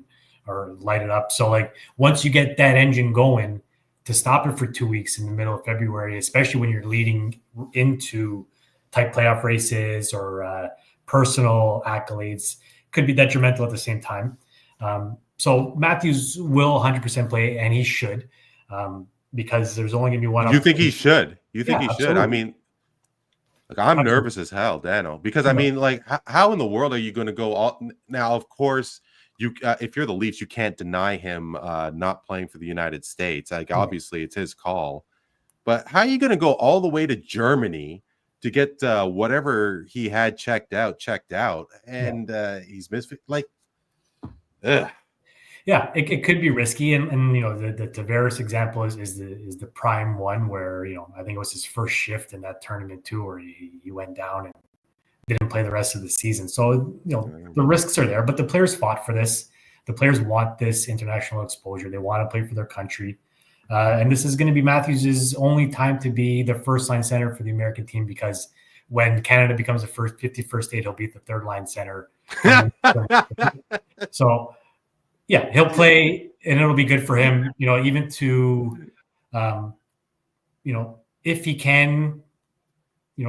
or light it up. So like once you get that engine going, to stop it for 2 weeks in the middle of February, especially when you're leading into tight playoff races or personal accolades, could be detrimental at the same time. So Matthews will 100% play, and he should, because there's only going to be one. You think he should? You think he should? Absolutely. I mean, I'm nervous as hell, Dano, because I mean, like, how in the world are you going to go all now? Of course, you if you're the Leafs, you can't deny him not playing for the United States. Like, obviously, it's his call. But how are you going to go all the way to Germany to get whatever he had checked out, and he's missed? Like, ugh. Yeah, it could be risky, and the Tavares example is the prime one where I think it was his first shift in that tournament too, where he went down and didn't play the rest of the season. So the risks are there, but the players fought for this. The players want this international exposure. They want to play for their country, and this is going to be Matthews' only time to be the first line center for the American team, because when Canada becomes the 51st state, he'll be the third line center. So. Yeah, he'll play, and it'll be good for him, even to, if he can,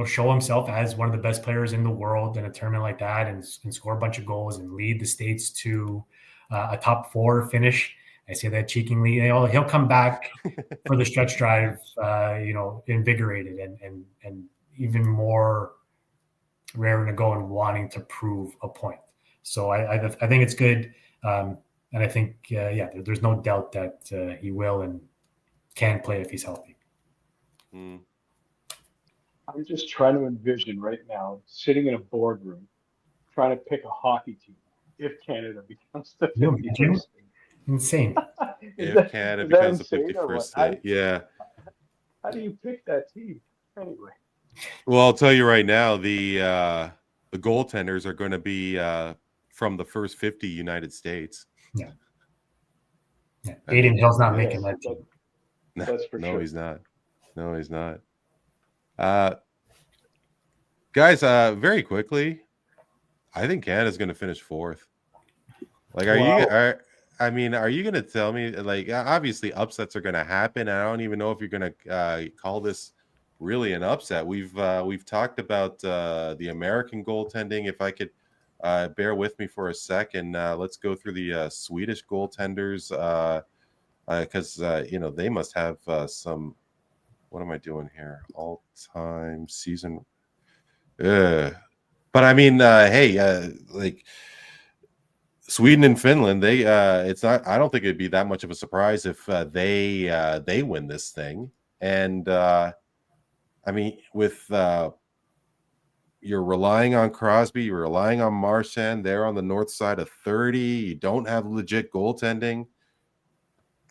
show himself as one of the best players in the world in a tournament like that and score a bunch of goals and lead the States to a top 4 finish. I say that cheekingly. He'll come back for the stretch drive, invigorated and even more raring to go and wanting to prove a point. So I think it's good. And I think, there's no doubt that he will and can play if he's healthy. I'm just trying to envision right now, sitting in a boardroom, trying to pick a hockey team if Canada becomes the 51st state. Insane. If Canada becomes the 51st state, yeah. How do you pick that team? Anyway. Well, I'll tell you right now, the goaltenders are going to be from the first 50 United States. Yeah. Aiden Hill's not making that team. That's for sure. He's not. No, he's not. Guys, very quickly, I think Canada's going to finish 4th. Like, are you going to tell me, like, obviously upsets are going to happen. I don't even know if you're going to call this really an upset. We've talked about the American goaltending. If I could bear with me for a second. Let's go through the Swedish goaltenders because they must have some. What am I doing here? All-time season. But I mean, like Sweden and Finland, they it's not. I don't think it'd be that much of a surprise if they win this thing. And I mean, with you're relying on Crosby, you're relying on Marchand. They're on the north side of 30. You don't have legit goaltending.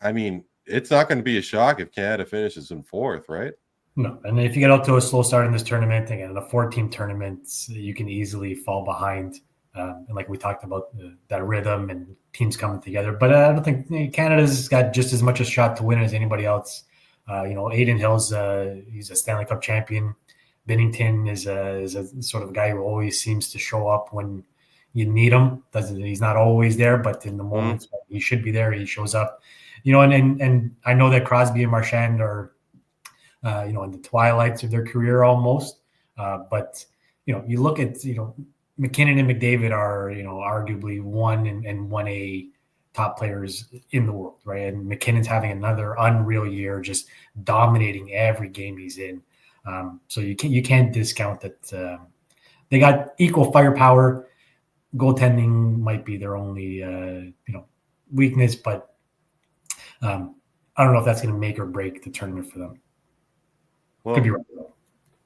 I mean, it's not going to be a shock if Canada finishes in 4th, right? No, and if you get out to a slow start in this tournament, again, in a 4-team tournament, you can easily fall behind. And like we talked about, that rhythm and teams coming together. But I don't think Canada's got just as much a shot to win as anybody else. Aiden Hill's he's a Stanley Cup champion. Binnington is a sort of guy who always seems to show up when you need him. He's not always there, but in the moments he should be there, he shows up. And I know that Crosby and Marchand are, in the twilights of their career almost. But you look at McKinnon and McDavid are arguably 1 and 1A top players in the world, right? And McKinnon's having another unreal year, just dominating every game he's in. So you can't discount that they got equal firepower. Goaltending might be their only weakness, but I don't know if that's going to make or break the tournament for them. Well, could be right.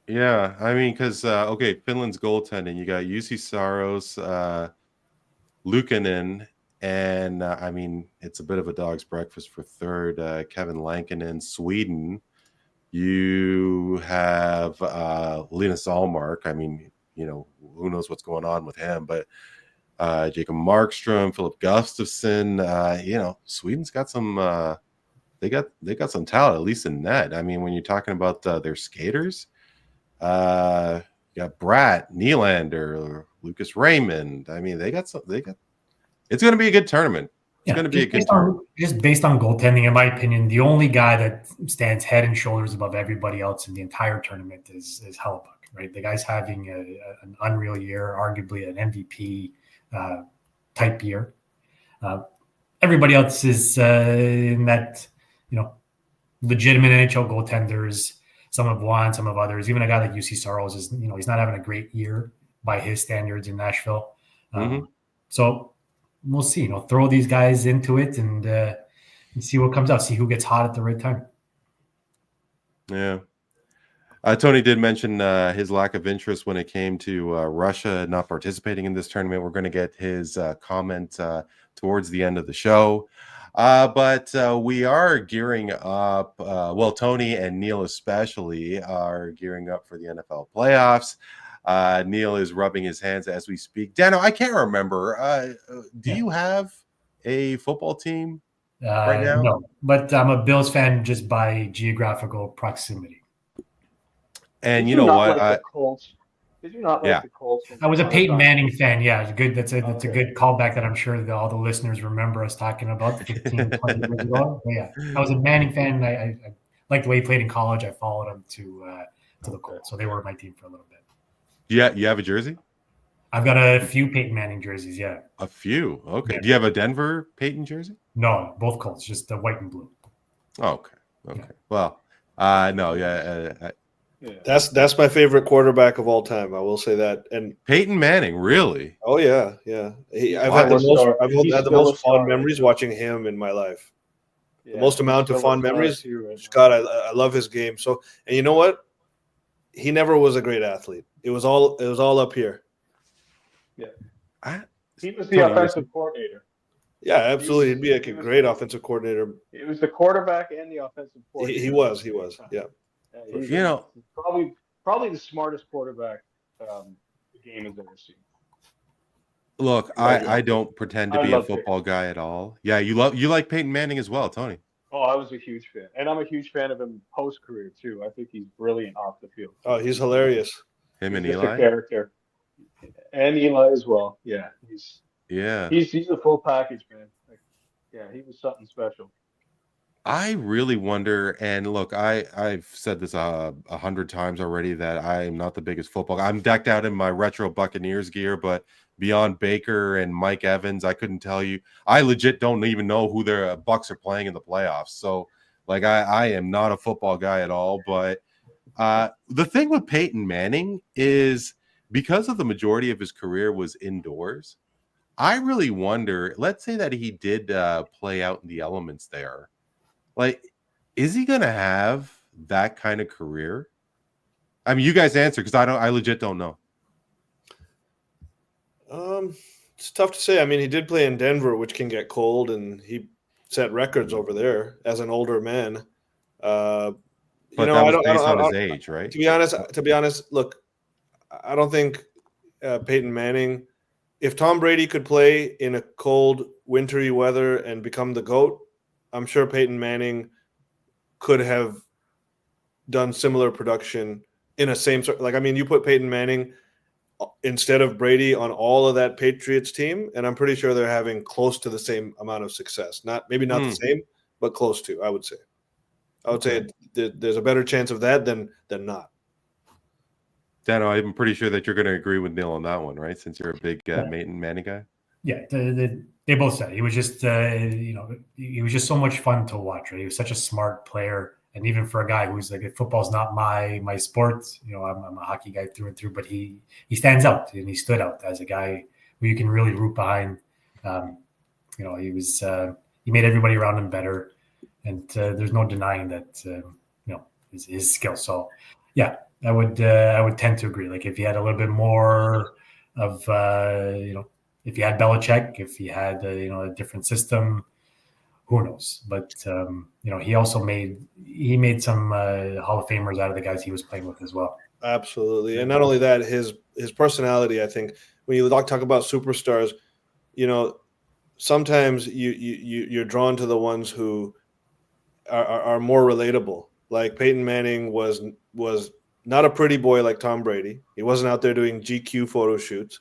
Yeah, I mean, because Finland's goaltending. You got UC Saros, Luukkonen, and it's a bit of a dog's breakfast for third. Kevin Lankinen, Sweden. You have Linus Allmark. Who knows what's going on with him, but Jacob Markstrom, Philip Gustafsson. Sweden's got some. They got some talent, at least in net. When you're talking about their skaters, you got Bratt, Nylander, Lucas Raymond. They got some. It's going to be a good tournament. It's going to be a good tournament. Just based on goaltending, in my opinion, the only guy that stands head and shoulders above everybody else in the entire tournament is Hellebuyck. Right, the guy's having an unreal year, arguably an MVP type year. Everybody else is in that, legitimate NHL goaltenders. Some have won, some have others. Even a guy like UC Saros is, he's not having a great year by his standards in Nashville. So we'll see. Throw these guys into it and see what comes out. See who gets hot at the right time. Yeah. Tony did mention his lack of interest when it came to Russia not participating in this tournament. We're going to get his comment towards the end of the show. But we are gearing up. Tony and Neel especially are gearing up for the NFL playoffs. Neel is rubbing his hands as we speak. Dano, I can't remember. Do you have a football team right now? No, but I'm a Bills fan just by geographical proximity. And you know what? Like the Colts? Did you not like the Colts? I was a Peyton Manning fan. Yeah, it's good. That's a good callback that I'm sure that all the listeners remember us talking about 15, 20 years ago. But yeah, I was a Manning fan. I liked the way he played in college. I followed him to the Colts, so they were my team for a little bit. Yeah, you have a jersey? I've got a few Peyton Manning jerseys. Yeah, a few. Okay. Yeah. Do you have a Denver Peyton jersey? No, both Colts, just the white and blue. Okay. Yeah. Well, no, yeah. That's my favorite quarterback of all time. I will say that. And Peyton Manning, really? Oh yeah. I've had the most fond memories watching him in my life. The most amount of fond memories. God, I love his game. So, and you know what? He never was a great athlete. It was all up here. Yeah. He was the offensive coordinator. Yeah, absolutely. He'd be a great offensive coordinator. He was the quarterback and the offensive coordinator. He was. Yeah. He's probably the smartest quarterback the game has ever seen. Look, I don't pretend to be a football guy at all. Yeah, you like Peyton Manning as well, Tony. Oh, I was a huge fan, and I'm a huge fan of him post career too. I think he's brilliant off the field. Oh, he's hilarious. Him and Eli, a character, and Eli as well. Yeah, he's a full package, man. He was something special. I really wonder, and look, I've said this 100 times already that I'm not the biggest football guy. I'm decked out in my retro Buccaneers gear, but beyond Baker and Mike Evans, I couldn't tell you. I legit don't even know who their Bucs are playing in the playoffs. So, I am not a football guy at all. But the thing with Peyton Manning is because of the majority of his career was indoors, I really wonder, let's say that he did play out in the elements there. Is he going to have that kind of career? You guys answer because I legit don't know. It's tough to say. He did play in Denver, which can get cold, and he set records over there as an older man. But that was based on his age, right? To be honest, look, I don't think Peyton Manning if Tom Brady could play in a cold, wintry weather and become the GOAT, I'm sure Peyton Manning could have done similar production in a same sort. Like, I mean, you put Peyton Manning instead of Brady on all of that Patriots team, and I'm pretty sure they're having close to the same amount of success. Maybe not the same, but close to. I would say. Say there's a better chance of that than not. Dano, I'm pretty sure that you're going to agree with Neel on that one, right? Since you're a big Manning guy. Yeah, they both said it. He was just, he was just so much fun to watch. Right? He was such a smart player, and even for a guy who's like, football's not my sport. I'm a hockey guy through and through, but he stands out, and he stood out as a guy who you can really root behind. He was he made everybody around him better, and there's no denying that his skill. So yeah, I would tend to agree. Like if he had a little bit more of if you had Belichick, if you had a different system, who knows? But he also made some Hall of Famers out of the guys he was playing with as well. Absolutely, and not only that, his personality. I think when you talk about superstars, sometimes you're drawn to the ones who are more relatable. Like Peyton Manning was not a pretty boy like Tom Brady. He wasn't out there doing GQ photo shoots.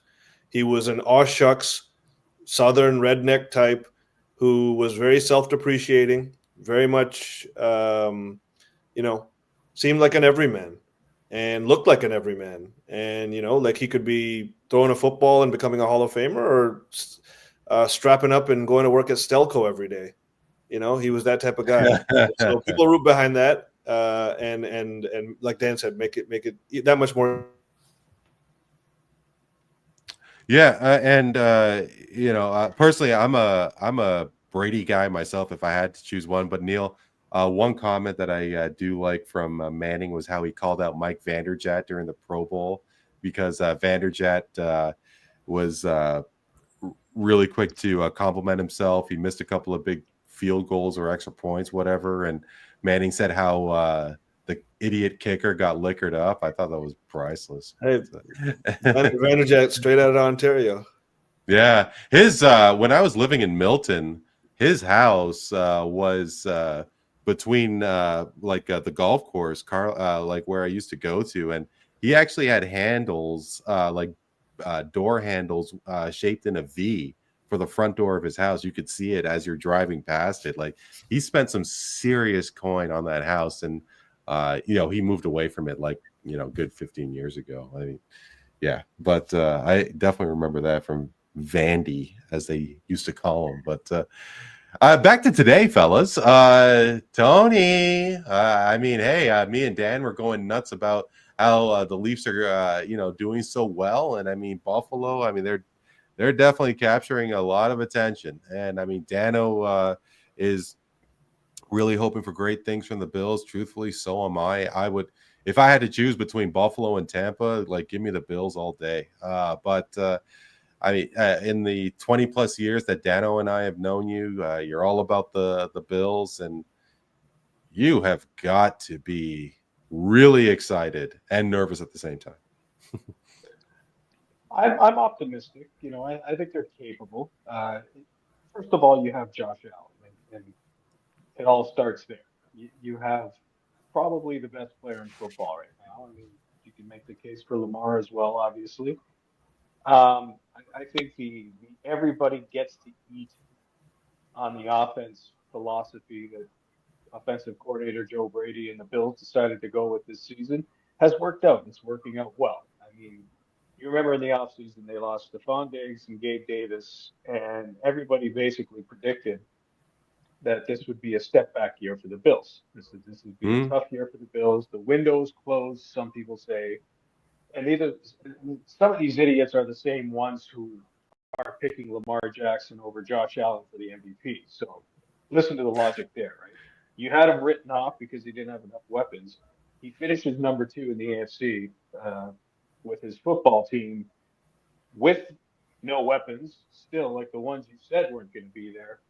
He was an aw shucks Southern redneck type who was very self-depreciating, very much, seemed like an everyman and looked like an everyman. And, like he could be throwing a football and becoming a Hall of Famer or strapping up and going to work at Stelco every day. He was that type of guy. So people root behind that. And like Dan said, make it that much more. Yeah, personally, I'm a Brady guy myself if I had to choose one. But Neel, one comment that I do like from Manning was how he called out Mike Vanderjagt during the Pro Bowl because Vanderjagt was really quick to compliment himself. He missed a couple of big field goals or extra points, whatever, and Manning said how the idiot kicker got liquored up. I thought that was priceless. Hey, Vanderjagt straight out of Ontario. Yeah, his when I was living in Milton, his house was between the golf course, like where I used to go to, and he actually had handles door handles shaped in a V for the front door of his house. You could see it as you're driving past it. Like he spent some serious coin on that house, and he moved away from it good 15 years ago. I mean, yeah, but I definitely remember that from Vandy, as they used to call him. But back to today, fellas. Tony, hey, me and Dan were going nuts about how the Leafs are, doing so well, and I mean Buffalo. I mean they're definitely capturing a lot of attention, and I mean Dano is really hoping for great things from the Bills. Truthfully, so am I. I would, if I had to choose between Buffalo and Tampa, give me the Bills all day. But in the 20 plus years that Dano and I have known you, you're all about the Bills, and you have got to be really excited and nervous at the same time. I'm optimistic. I think they're capable. First of all, you have Josh Allen, and it all starts there. You have probably the best player in football right now. I mean, you can make the case for Lamar as well, obviously. I think the everybody gets to eat on the offense philosophy that offensive coordinator Joe Brady and the Bills decided to go with this season has worked out. It's working out well. I mean, you remember in the offseason they lost Stephon Diggs and Gabe Davis, and everybody basically predicted that this would be a step back year for the Bills. This would be a tough year for the Bills. The window's closed, some people say. And some of these idiots are the same ones who are picking Lamar Jackson over Josh Allen for the MVP. So listen to the logic there, right? You had him written off because he didn't have enough weapons. He finishes number 2 in the AFC with his football team with no weapons, still like the ones you said weren't going to be there,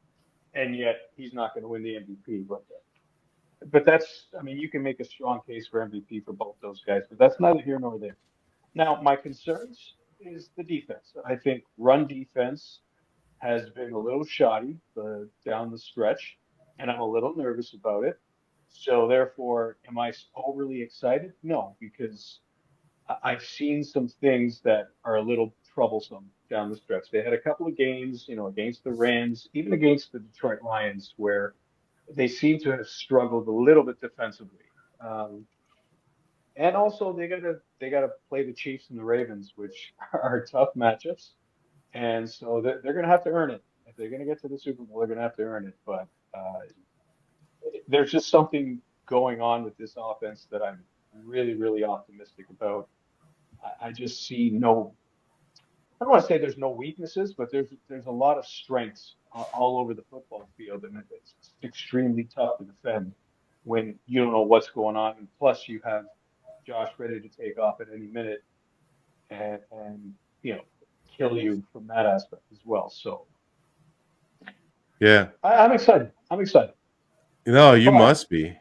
and yet he's not going to win the MVP. But that's, I mean, you can make a strong case for MVP for both those guys, but that's neither here nor there. Now, my concerns is the defense. I think run defense has been a little shoddy down the stretch, and I'm a little nervous about it. So therefore, am I overly excited? No, because I've seen some things that are a little troublesome down the stretch. They had a couple of games, against the Rams, even against the Detroit Lions, where they seem to have struggled a little bit defensively. And also they gotta play the Chiefs and the Ravens, which are tough matchups. And so they're going to have to earn it. If they're going to get to the Super Bowl, they're going to have to earn it. But there's just something going on with this offense that I'm really, really optimistic about. I just see no. I don't want to say there's no weaknesses, but there's a lot of strengths all over the football field, and it's extremely tough to defend when you don't know what's going on. And plus, you have Josh ready to take off at any minute, and kill you from that aspect as well. So. Yeah. I'm excited. I'm excited. You But must be.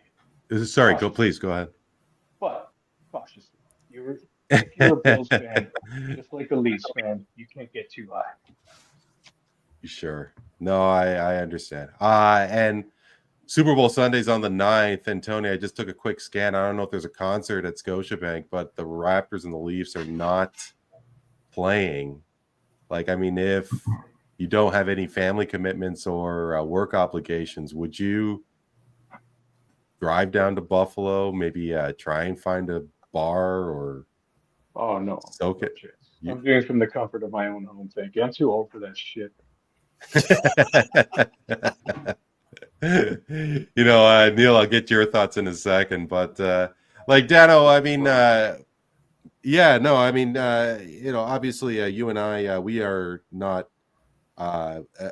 Sorry, please go ahead. But cautiously, if you're a Bills fan, just like a Leafs fan, you can't get too high. Sure. No, I understand. And Super Bowl Sunday's on the 9th. And Tony, I just took a quick scan. I don't know if there's a concert at Scotiabank, but the Raptors and the Leafs are not playing. Like, I mean, if you don't have any family commitments or work obligations, would you drive down to Buffalo, maybe try and find a bar or no, soak it? I'm doing it from the comfort of my own home. Thank you. I'm too old for that shit. Neel, I'll get your thoughts in a second, but like Dano, I mean, obviously, you and I, we are not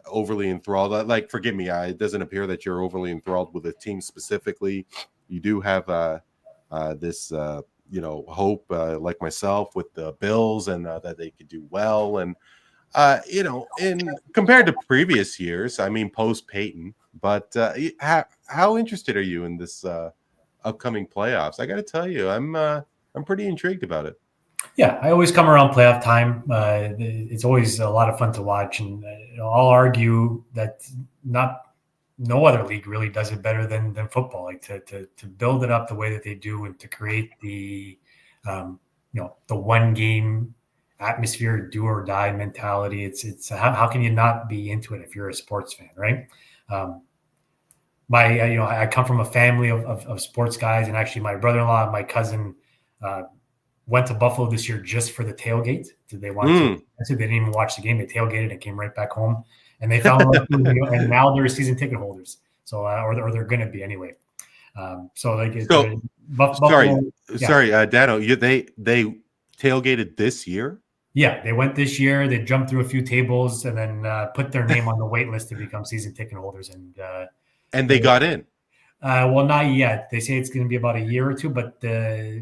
overly enthralled. Like, forgive me, it doesn't appear that you're overly enthralled with a team specifically. You do have this, hope, like myself, with the Bills, and that they could do well. And in compared to previous years, I mean, post Peyton. But how interested are you in this upcoming playoffs? I got to tell you, I'm pretty intrigued about it. Yeah, I always come around playoff time. It's always a lot of fun to watch, and I'll argue that no other league really does it better than football. Like to build it up the way that they do, and to create the the one game atmosphere, do or die mentality. It's how can you not be into it if you're a sports fan, right? I come from a family of sports guys, and actually my brother-in-law and my cousin went to Buffalo this year just for the tailgate. They wanted to. They didn't even watch the game. They tailgated and came right back home, and they found and now they're season ticket holders. So or they're going to be anyway. Buffalo. Sorry, Dano. They tailgated this year. Yeah, they went this year. They jumped through a few tables and then put their name on the wait list to become season ticket holders, and they got in. Well, not yet. They say it's going to be about a year or two, but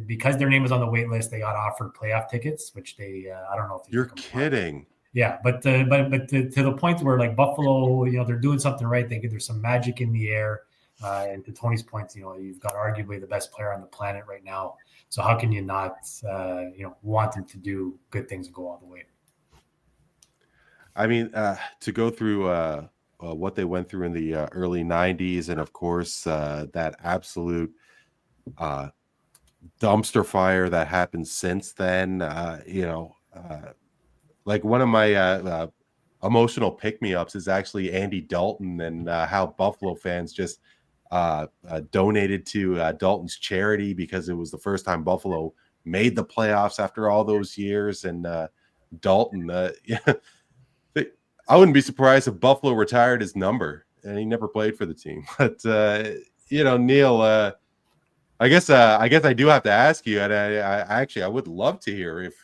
because their name was on the wait list, they got offered playoff tickets, which they I don't know if you're kidding. Yeah, but to the point where like Buffalo, they're doing something right. There's some magic in the air, and to Tony's point, you've got arguably the best player on the planet right now. So how can you not want them to do good things and go all the way? I mean, to go through what they went through in the early 90s, and of course that absolute dumpster fire that happened since then, like one of my emotional pick-me-ups is actually Andy Dalton, and how Buffalo fans just donated to Dalton's charity because it was the first time Buffalo made the playoffs after all those years. And Dalton, I wouldn't be surprised if Buffalo retired his number, and he never played for the team. But Neel, I guess I do have to ask you, and I would love to hear if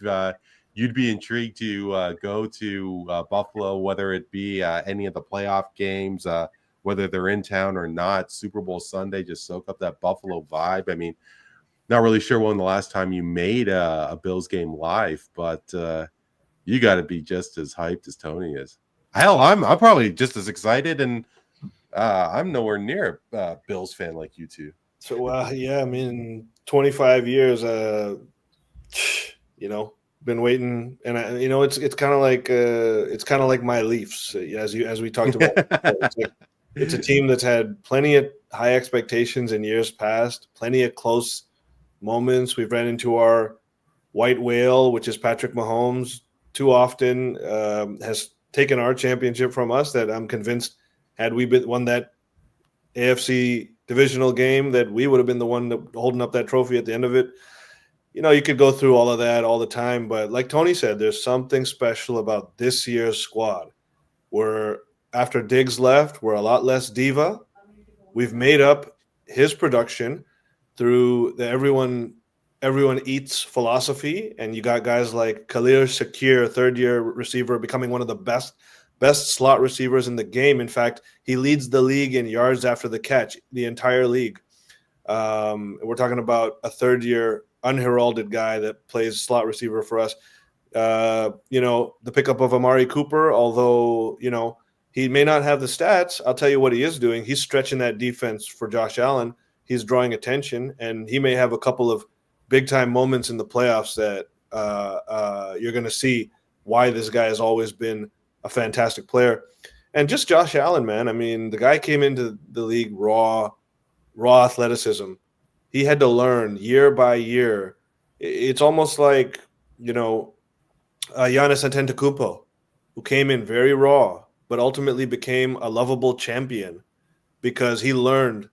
you'd be intrigued to go to Buffalo, whether it be any of the playoff games, whether they're in town or not. Super Bowl Sunday, just soak up that Buffalo vibe. I mean, not really sure when the last time you made a Bills game live, but you got to be just as hyped as Tony is. Hell, I'm probably just as excited, and I'm nowhere near a Bills fan like you two. So, yeah, I mean, 25 years, been waiting, and it's kind of like my Leafs, as we talked about. It's a team that's had plenty of high expectations in years past, plenty of close moments. We've ran into our white whale, which is Patrick Mahomes, too often. Has taken our championship from us. That I'm convinced, had we won that AFC divisional game, that we would have been the one holding up that trophy at the end of it. You could go through all of that all the time, but like Tony said, there's something special about this year's squad. Where after Diggs left, we're a lot less diva. We've made up his production through the everyone eats philosophy, and you got guys like Khalil Shakir, third-year receiver, becoming one of the best slot receivers in the game. In fact, he leads the league in yards after the catch, the entire league. We're talking about a third-year unheralded guy that plays slot receiver for us. The pickup of Amari Cooper, although, he may not have the stats, I'll tell you what he is doing. He's stretching that defense for Josh Allen. He's drawing attention, and he may have a couple of big-time moments in the playoffs that you're going to see why this guy has always been a fantastic player. And just Josh Allen, man. I mean, the guy came into the league raw athleticism. He had to learn year by year. It's almost like, Giannis Antetokounmpo, who came in very raw, but ultimately became a lovable champion because he learned.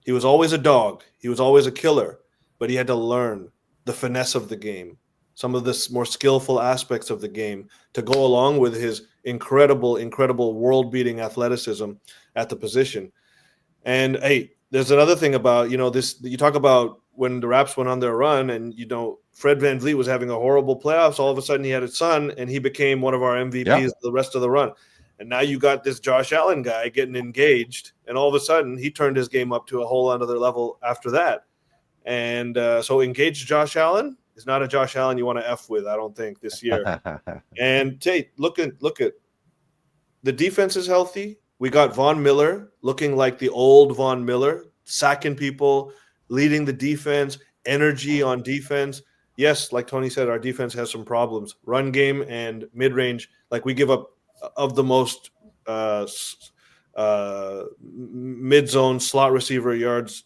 He was always a dog. He was always a killer, but he had to learn the finesse of the game, some of the more skillful aspects of the game to go along with his incredible world-beating athleticism at the position. And, hey, there's another thing about, this. You talk about when the Raps went on their run and, Fred VanVleet was having a horrible playoffs. All of a sudden he had a son and he became one of our MVPs the rest of the run. And now you got this Josh Allen guy getting engaged, and all of a sudden he turned his game up to a whole other level after that. And so engaged Josh Allen is not a Josh Allen you want to F with, I don't think, this year. And Tate, look at the defense is healthy. We got Von Miller looking like the old Von Miller, sacking people, leading the defense, energy on defense. Yes, like Tony said, our defense has some problems. Run game and mid-range, like we give up of the most mid-zone slot receiver yards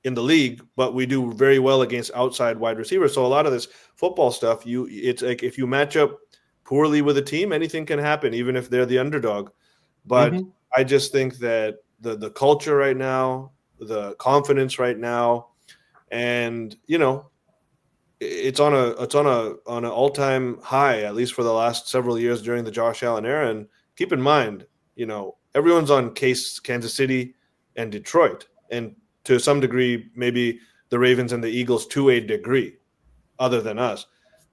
in the league, but we do very well against outside wide receivers. So a lot of this football stuff, it's like if you match up poorly with a team, anything can happen, even if they're the underdog. But I just think that the culture right now, the confidence right now, and it's on an all-time high, at least for the last several years during the Josh Allen era. And keep in mind, everyone's on Kansas City and Detroit, and to some degree, maybe the Ravens and the Eagles to a degree, other than us.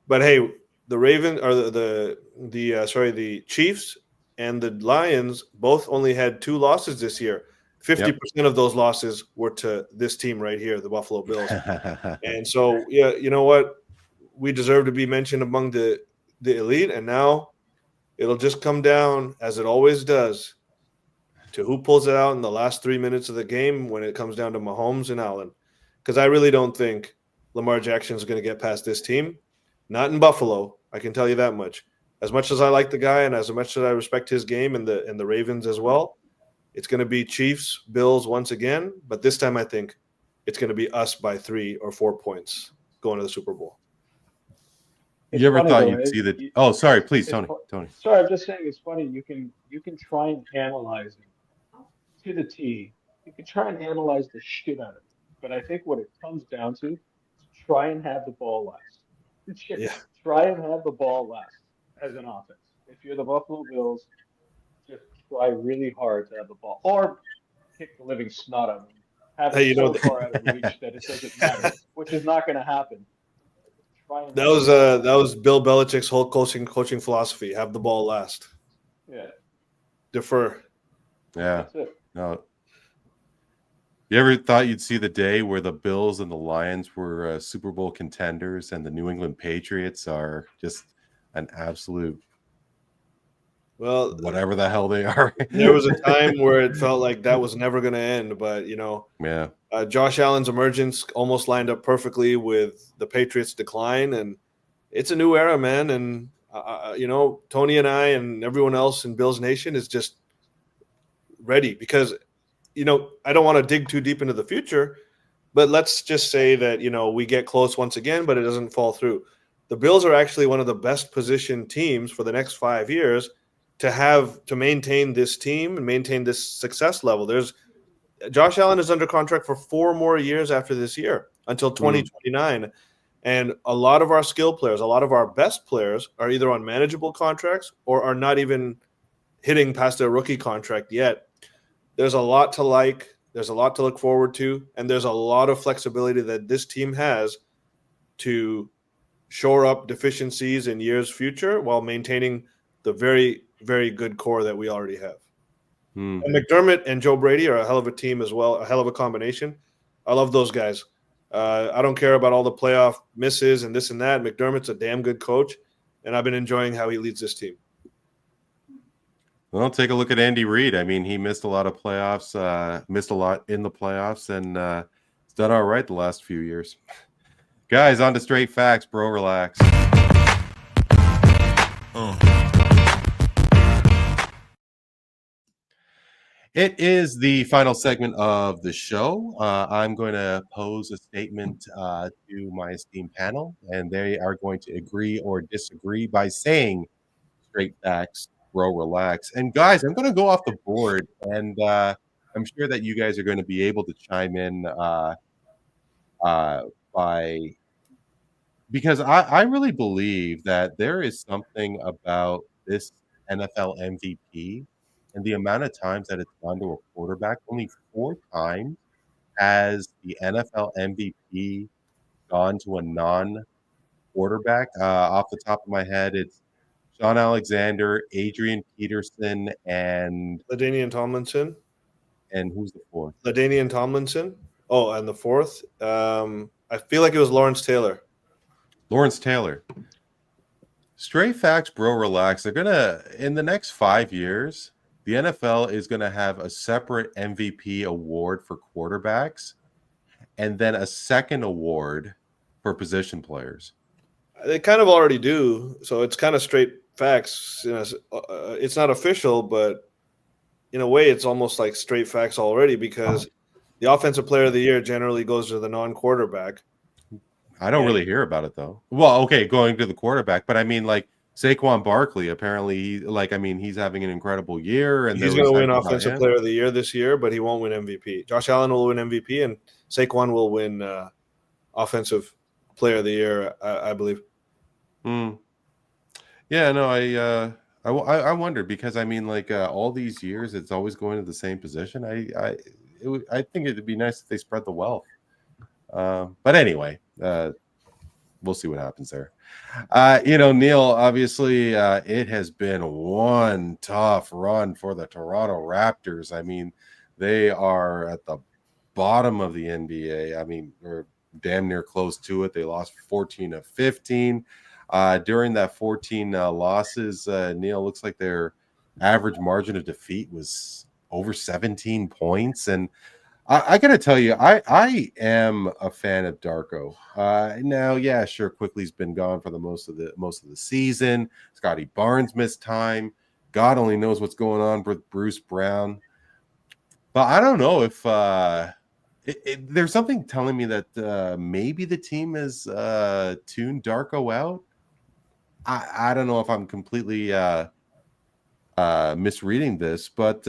But hey, the Ravens or the Chiefs and the Lions both only had 2 losses this year. 50% of those losses were to this team right here, the Buffalo Bills. And so, yeah, you know what? We deserve to be mentioned among the elite, and now it'll just come down, as it always does, to who pulls it out in the last 3 minutes of the game when it comes down to Mahomes and Allen. Because I really don't think Lamar Jackson is going to get past this team. Not in Buffalo, I can tell you that much. As much as I like the guy and as much as I respect his game and the Ravens as well, it's going to be Chiefs, Bills once again. But this time I think it's going to be us by 3 or 4 points going to the Super Bowl. You ever thought you'd see the – oh, sorry, please, Tony. Sorry, I'm just saying it's funny. You can try and analyze it to the T. You can try and analyze the shit out of it. But I think what it comes down to is try and have the ball last. Try and have the ball last as an offense. If you're the Buffalo Bills, just try really hard to have the ball. Or kick the living snot out of them. Have it so far out of reach that it doesn't matter, which is not going to happen. That was Bill Belichick's whole coaching philosophy. Have the ball last. Yeah. Defer. Yeah. That's it. No. You ever thought you'd see the day where the Bills and the Lions were Super Bowl contenders and the New England Patriots are just an absolute whatever the hell they are? There was a time where it felt like that was never going to end, but Josh Allen's emergence almost lined up perfectly with the Patriots' decline, and it's a new era, man. And, Tony and I and everyone else in Bills Nation is just ready because, I don't want to dig too deep into the future, but let's just say that, we get close once again, but it doesn't fall through. The Bills are actually one of the best positioned teams for the next 5 years to maintain this team and maintain this success level. Josh Allen is under contract for 4 more years after this year until 2029. And a lot of our skill players, a lot of our best players are either on manageable contracts or are not even hitting past their rookie contract yet. There's a lot to like. There's a lot to look forward to. And there's a lot of flexibility that this team has to shore up deficiencies in years future while maintaining the very, very good core that we already have. And McDermott and Joe Brady are a hell of a team as well, a hell of a combination. I love those guys. I don't care about all the playoff misses and this and that. McDermott's a damn good coach, and I've been enjoying how he leads this team. Well, take a look at Andy Reid. I mean, he missed a lot of playoffs, missed a lot in the playoffs, and he's done all right the last few years. Guys, on to straight facts, bro. Relax. It is the final segment of the show. I'm going to pose a statement to my esteemed panel, and they are going to agree or disagree by saying straight facts, bro, relax. And guys, I'm going to go off the board, and I'm sure that you guys are going to be able to chime in because I really believe that there is something about this NFL MVP and the amount of times that it's gone to a quarterback. Only 4 times has the NFL MVP gone to a non-quarterback. Off the top of my head, it's Sean Alexander, Adrian Peterson, and LaDainian Tomlinson. And who's the 4th? LaDainian Tomlinson. Oh, and the 4th? I feel like it was Lawrence Taylor. Lawrence Taylor. Straight facts, bro, relax. They're going to, in the next 5 years, the NFL is going to have a separate MVP award for quarterbacks and then a second award for position players. They kind of already do. So it's kind of straight facts. It's not official, but in a way, it's almost like straight facts already because the offensive player of the year generally goes to the non-quarterback. I don't really hear about it, though. Well, okay, going to the quarterback, but I mean, like, Saquon Barkley, apparently, he's having an incredible year. And he's going to win Offensive Player of the Year this year, but he won't win MVP. Josh Allen will win MVP, and Saquon will win Offensive Player of the Year, I believe. Yeah, no, I wondered because, I mean, all these years, it's always going to the same position. I think it'd be nice if they spread the wealth. But anyway, we'll see what happens there. Neel, obviously, it has been one tough run for the Toronto Raptors. I mean, they are at the bottom of the NBA. I mean, they're damn near close to it. They lost 14 of 15. During that 14 losses, Neel, looks like their average margin of defeat was over 17 points. And I got to tell you, I am a fan of Darko. Now, yeah, sure, Quickly's been gone for the most of the season. Scotty Barnes missed time. God only knows what's going on with Bruce Brown. But I don't know if there's something telling me that maybe the team has tuned Darko out. I don't know if I'm completely misreading this, but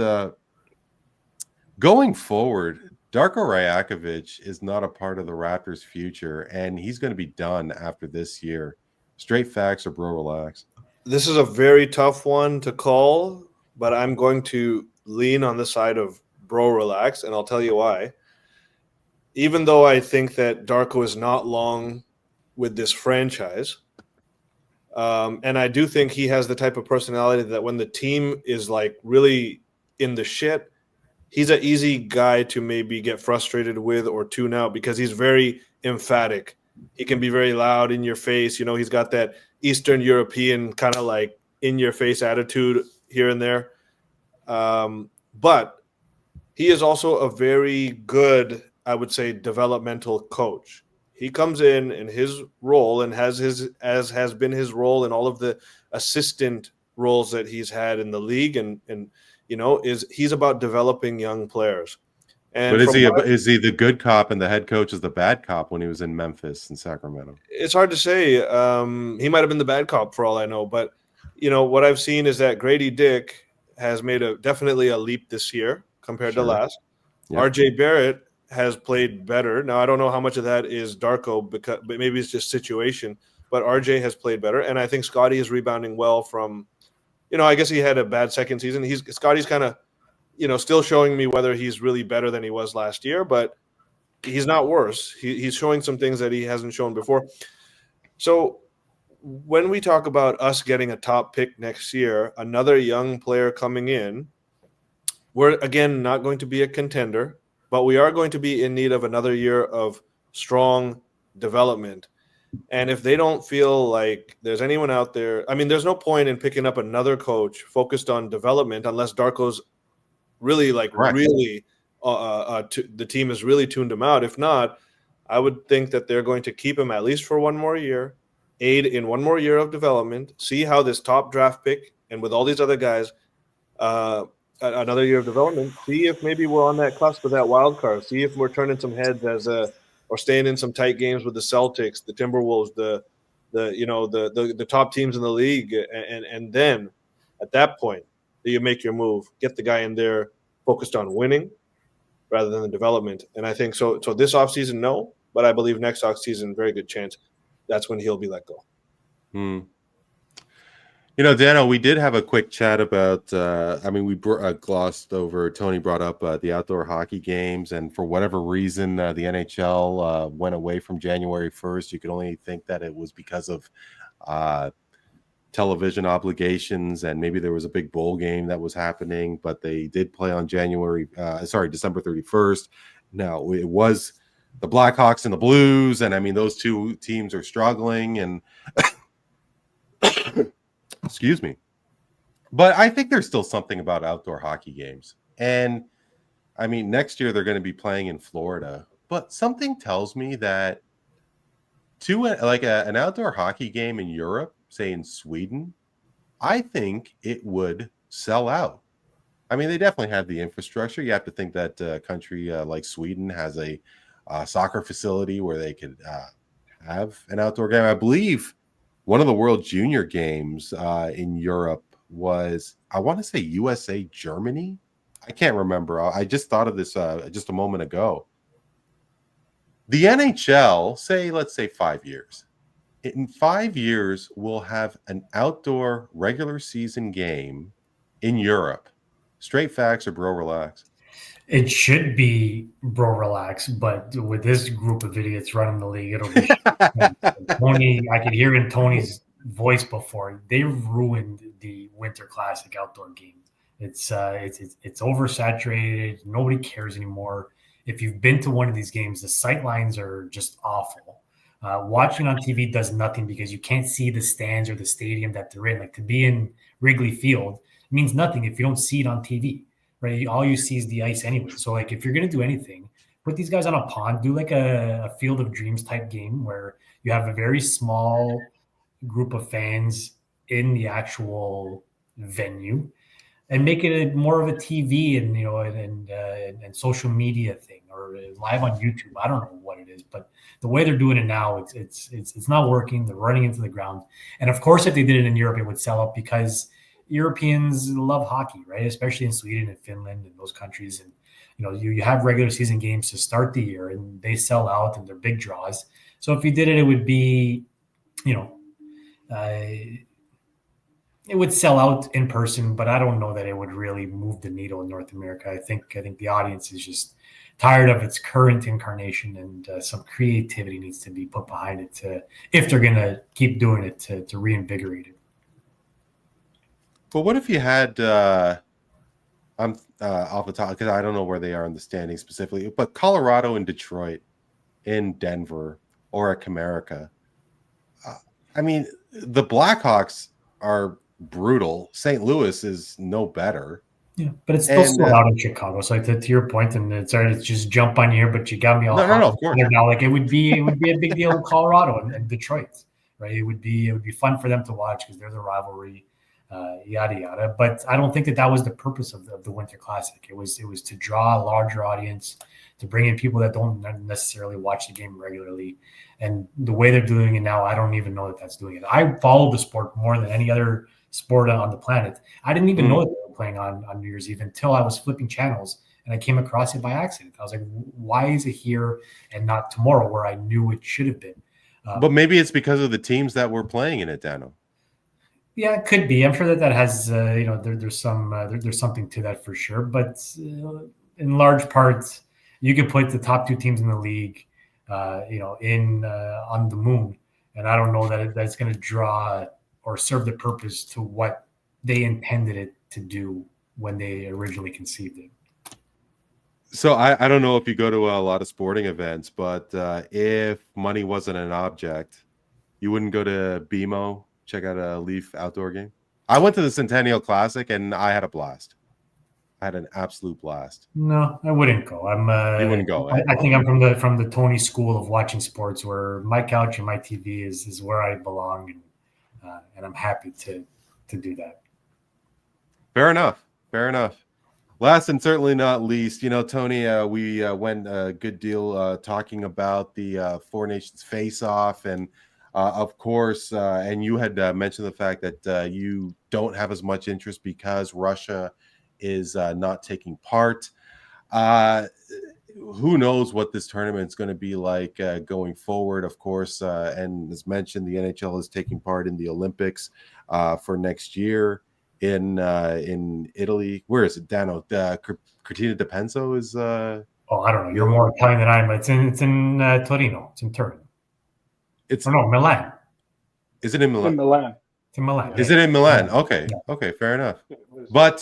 going forward, Darko Rajakovic is not a part of the Raptors' future, and he's going to be done after this year. Straight facts or bro, relax? This is a very tough one to call, but I'm going to lean on the side of bro, relax, and I'll tell you why. Even though I think that Darko is not long with this franchise, and I do think he has the type of personality that when the team is really in the shit, he's an easy guy to maybe get frustrated with or tune out because he's very emphatic. He can be very loud in your face. He's got that Eastern European kind of in your face attitude here and there. But he is also a very good, I would say, developmental coach. He comes in his role and has been his role in all of the assistant roles that he's had in the league, and he's about developing young players. And But is he the good cop and the head coach is the bad cop when he was in Memphis and Sacramento? It's hard to say. He might have been the bad cop for all I know. But what I've seen is that Grady Dick has made definitely a leap this year compared to last. Yep. RJ Barrett has played better. Now I don't know how much of that is Darko, but maybe it's just situation. But RJ has played better, and I think Scotty is rebounding well from. I guess he had a bad second season. Scotty's kind of. Still showing me whether he's really better than he was last year, but he's not worse. He's showing some things that he hasn't shown before. So when we talk about us getting a top pick next year, another young player coming in, we're, again, not going to be a contender, but we are going to be in need of another year of strong development. And if they don't feel like there's anyone out there, I mean, there's no point in picking up another coach focused on development unless Darko's really the team has really tuned him out. If not, I would think that they're going to keep him at least for one more year, aid in one more year of development, see how this top draft pick and with all these other guys, another year of development, see if maybe we're on that cusp of that wild card, see if we're turning some heads or staying in some tight games with the Celtics, the Timberwolves, the top teams in the league, and then at that point, you make your move, get the guy in there focused on winning rather than the development. And I think so this offseason, no, but I believe next offseason, very good chance that's when he'll be let go. Dano, we did have a quick chat about, we glossed over, Tony brought up the outdoor hockey games, and for whatever reason, the NHL went away from January 1st. You could only think that it was because of television obligations, and maybe there was a big bowl game that was happening, but they did play on December 31st. Now it was the Blackhawks and the Blues, and those two teams are struggling, and excuse me, but I think there's still something about outdoor hockey games, and next year they're going to be playing in Florida, but something tells me that an outdoor hockey game in Europe, say in Sweden, I think it would sell out. They definitely have the infrastructure. You have to think that a country like Sweden has a soccer facility where they could have an outdoor game. I believe one of the World Junior Games in Europe was, I want to say USA, Germany. I can't remember. I just thought of this just a moment ago. The NHL, let's say 5 years. In 5 years, we'll have an outdoor regular season game in Europe. Straight facts or bro relax? It should be bro relax, but with this group of idiots running the league, it'll be Tony. I could hear in Tony's voice before they ruined the Winter Classic outdoor game. It's oversaturated. Nobody cares anymore. If you've been to one of these games, the sight lines are just awful. Watching on TV does nothing because you can't see the stands or the stadium that they're in. Like, to be in Wrigley Field means nothing if you don't see it on TV, right? All you see is the ice anyway. So, if you're going to do anything, put these guys on a pond, do a Field of Dreams type game where you have a very small group of fans in the actual venue, and make it more of a TV and social media thing, or live on YouTube. I don't know what it is, but the way they're doing it now, it's not working. They're running into the ground. And of course, if they did it in Europe, it would sell out because Europeans love hockey, right? Especially in Sweden and Finland and those countries. And you have regular season games to start the year, and they sell out, and they're big draws. So if you did it, it would be, it would sell out in person, but I don't know that it would really move the needle in North America. I think the audience is just tired of its current incarnation, and some creativity needs to be put behind it if they're going to keep doing it, to reinvigorate it. But what if you had, I'm off the top because I don't know where they are in the standings specifically, but Colorado and Detroit, in Denver, or at Comerica. The Blackhawks are brutal. St. Louis is no better. Yeah, but it's still sold out in Chicago. So to your point, and it's sorry to just jump on here, but you got me all no, of course. now. Like it would be a big deal in Colorado and Detroit, right? It would be fun for them to watch because there's a rivalry, yada yada. But I don't think that was the purpose of the Winter Classic. It was to draw a larger audience, to bring in people that don't necessarily watch the game regularly. And the way they're doing it now, I don't even know that that's doing it. I follow the sport more than any other sport on the planet. I didn't even know that they were playing on New Year's Eve until I was flipping channels and I came across it by accident. I was like, why is it here and not tomorrow where I knew it should have been? But maybe it's because of the teams that were playing in it, Dano. Yeah, it could be. I'm sure that has there's something to that for sure. But in large part, you could put the top two teams in the league, on the moon, and I don't know that that's going to draw or serve the purpose to what they intended it to do when they originally conceived it. So I don't know if you go to a lot of sporting events, but if money wasn't an object, you wouldn't go to BMO, check out a Leaf outdoor game? I went to the Centennial Classic and I had a blast. I had an absolute blast. No, I wouldn't go. You wouldn't go. I think I'm from the Tony school of watching sports, where my couch and my TV is where I belong, and I'm happy to do that. Fair enough. Last and certainly not least, Tony, we went a good deal talking about the Four Nations Faceoff, and of course, and you had mentioned the fact that you don't have as much interest because Russia is not taking part. Who knows what this tournament is going to be like going forward, of course. And as mentioned, the NHL is taking part in the Olympics for next year in Italy. Where is it, Dano? Cortina d'Ampezzo is. I don't know. You're more Italian than I am. It's in Torino. It's in Turin. Milan. Is it in Milan? In Milan. It's in Milan. Is it in Milan? Yeah. Okay. Yeah. Okay, fair enough. But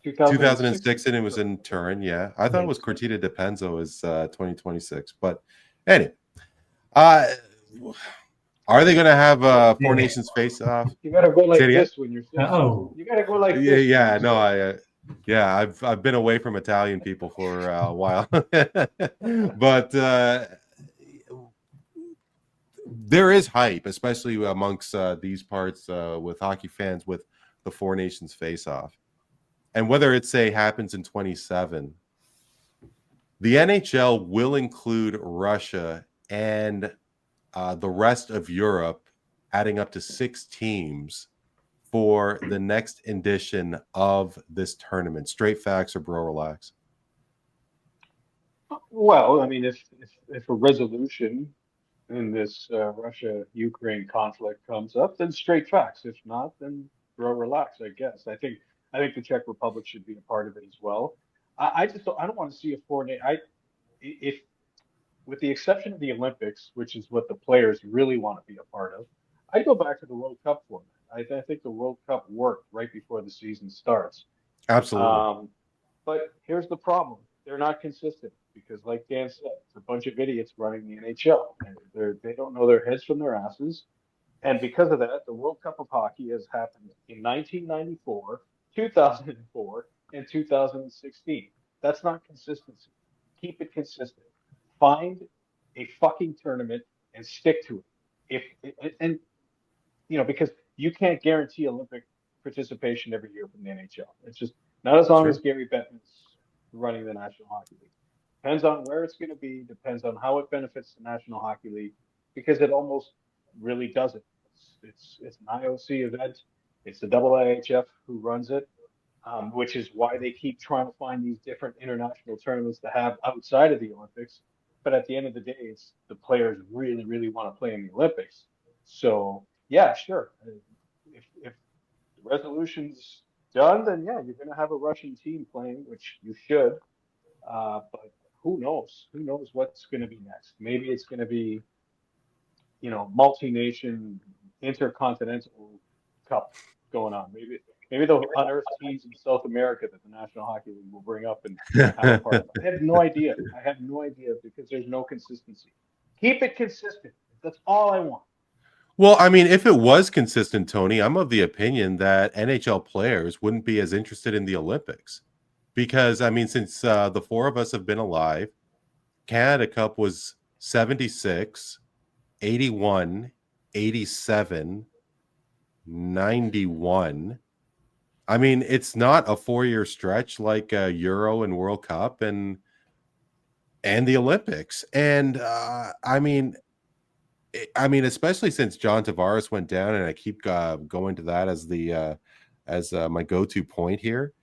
2006 and it was in Turin. Yeah, I thought it was Cortina d'Ampezzo is 2026. But anyway, are they going to have Four Nations Face-Off? You got to go like this when you're sitting. You got to go like this. Yeah. No, I've been away from Italian people for a while, but there is hype, especially amongst these parts with hockey fans with the Four Nations Face-Off. And whether it happens in 27, the NHL will include Russia and the rest of Europe, adding up to 6 teams for the next edition of this tournament. Straight facts or bro relax? Well, I mean, if a resolution in this Russia-Ukraine conflict comes up, then straight facts. If not, then bro relax, I guess. I think the Czech Republic should be a part of it as well. I don't want to see a if with the exception of the Olympics, which is what the players really want to be a part of, I'd go back to the World Cup format. I think the World Cup worked right before the season starts. Absolutely. But here's the problem. They're not consistent because, like Dan said, it's a bunch of idiots running the NHL. And they don't know their heads from their asses. And because of that, the World Cup of Hockey has happened in 1994, 2004, and 2016. That's not consistency. Keep it consistent. Find a fucking tournament and stick to it. Because you can't guarantee Olympic participation every year from the NHL. It's just not as long as Gary Bettman's running the National Hockey League. Depends on where it's going to be. Depends on how it benefits the National Hockey League, because it almost really doesn't. It's an IOC event. It's the IIHF who runs it, which is why they keep trying to find these different international tournaments to have outside of the Olympics. But at the end of the day, it's the players really, really want to play in the Olympics. So yeah, sure. If the resolution's done, then yeah, you're going to have a Russian team playing, which you should. But who knows? Who knows what's going to be next? Maybe it's going to be, multi-nation intercontinental cup going on. Maybe they'll unearth teams in South America that the National Hockey League will bring up and have a part of. I have no idea because there's no consistency. Keep it consistent. That's all I want. Well, I mean, if it was consistent, Tony, I'm of the opinion that NHL players wouldn't be as interested in the Olympics because, I mean, since the four of us have been alive, Canada Cup was 76, 81, 87, 91. I mean, it's not a 4-year stretch like Euro and World Cup and the Olympics. And I mean, especially since John Tavares went down, and I keep going to that as the my go-to point here.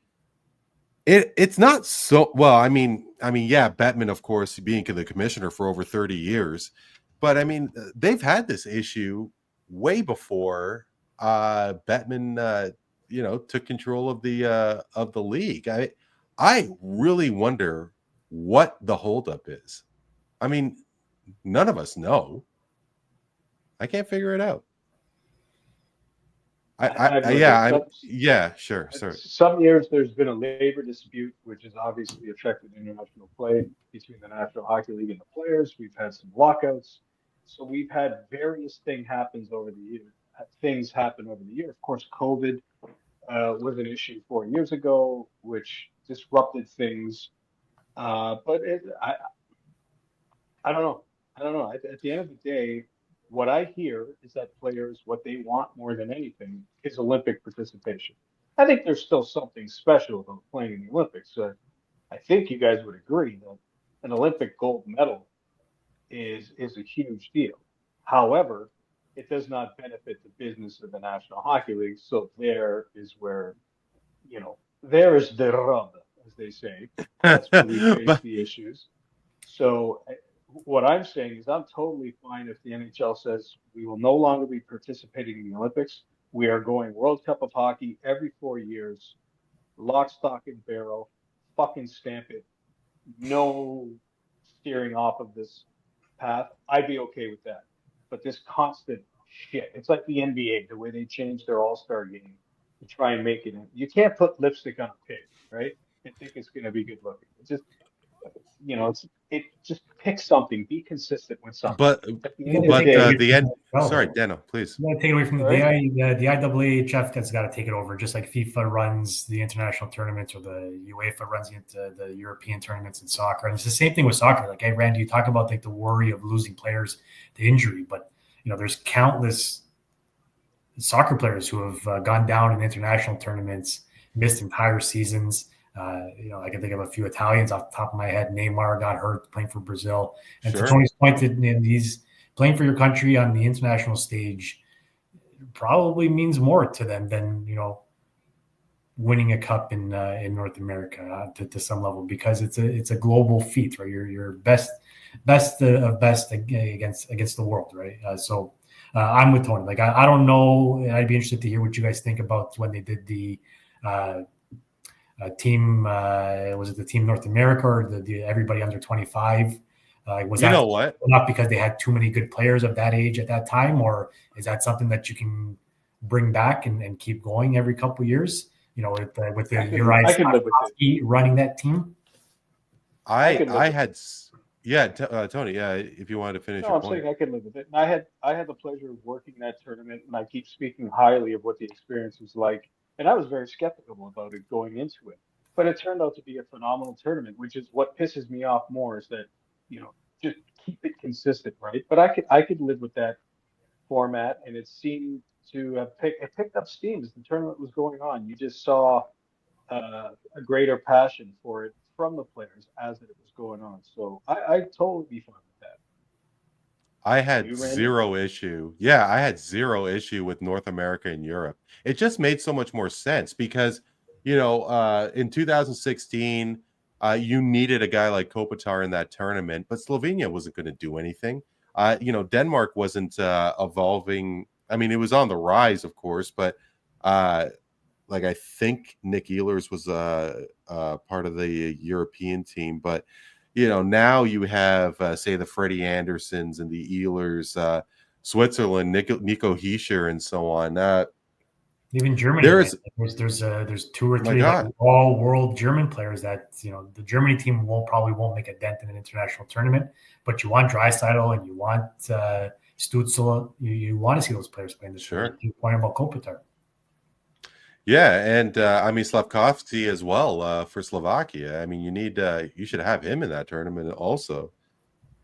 It's not so well. Yeah, Bettman, of course, being the commissioner for over 30 years, but I mean, they've had this issue way before Bettman, took control of the league. I really wonder what the holdup is. I mean, none of us know. I can't figure it out. Sure. Some years there's been a labor dispute, which has obviously affected international play between the National Hockey League and the players. We've had some lockouts, so we've had various things happen over the year. Of course, COVID was an issue 4 years ago, which disrupted things. I don't know. At the end of the day, what I hear is that players, what they want more than anything is Olympic participation. I think there's still something special about playing in the Olympics. I think you guys would agree that an Olympic gold medal is a huge deal. However, it does not benefit the business of the National Hockey League. So there is where, there is the rub, as they say. That's where we face the issues. So what I'm saying is I'm totally fine if the NHL says we will no longer be participating in the Olympics. We are going World Cup of Hockey every 4 years, lock, stock, and barrel, fucking stamp it. No steering off of this path. I'd be okay with that. But this constant shit, it's like the NBA, the way they changed their All-Star game to try and make it. You can't put lipstick on a pig, right? And think it's going to be good looking. It's just, just pick something, be consistent with something. But the end. Sorry, Dano, please. You got to take it away from the IAAHF has got to take it over, just like FIFA runs the international tournaments or the UEFA runs the European tournaments in soccer. And it's the same thing with soccer. Like, hey, Randy, you talk about the worry of losing players to injury, but there's countless soccer players who have gone down in international tournaments, missed entire seasons. I can think of a few Italians off the top of my head. Neymar got hurt playing for Brazil. And to Tony's point, these playing for your country on the international stage probably means more to them than winning a cup in North America to some level, because it's a global feat, right? You're best of best against the world, right? So I'm with Tony. Like, I don't know. I'd be interested to hear what you guys think about when they did the team. Was it the Team North America or the everybody under 25? Was that what? Not because they had too many good players of that age at that time, or is that something that you can bring back and keep going every couple of years? With the Uri running that team. Tony. Yeah, if you wanted to finish. No, I'm saying I can live with it. And I had the pleasure of working that tournament, and I keep speaking highly of what the experience was like. And I was very skeptical about it going into it, but it turned out to be a phenomenal tournament, which is what pisses me off more, is that just keep it consistent, right? But I could live with that format, and it seemed to have picked up steam as the tournament was going on. You just saw a greater passion for it from the players as it was going on. So I totally be fine with that. I had zero issue. Yeah, I had zero issue with North America and Europe. It just made so much more sense because, in 2016, you needed a guy like Kopitar in that tournament, but Slovenia wasn't going to do anything. Denmark wasn't evolving. I mean, it was on the rise, of course, but I think Nick Ehlers was part of the European team, but now you have, say, the Freddie Andersons and the Ehlers, Switzerland, Nico Hischier, and so on. Even Germany, there's 2 or 3 all world German players that the Germany team probably won't make a dent in an international tournament. But you want Draisaitl and you want Stützle. You want to see those players playing this. Sure. You're point about Kopitar. Yeah, and I mean Slavkovsky as well for Slovakia. I mean, you should have him in that tournament also.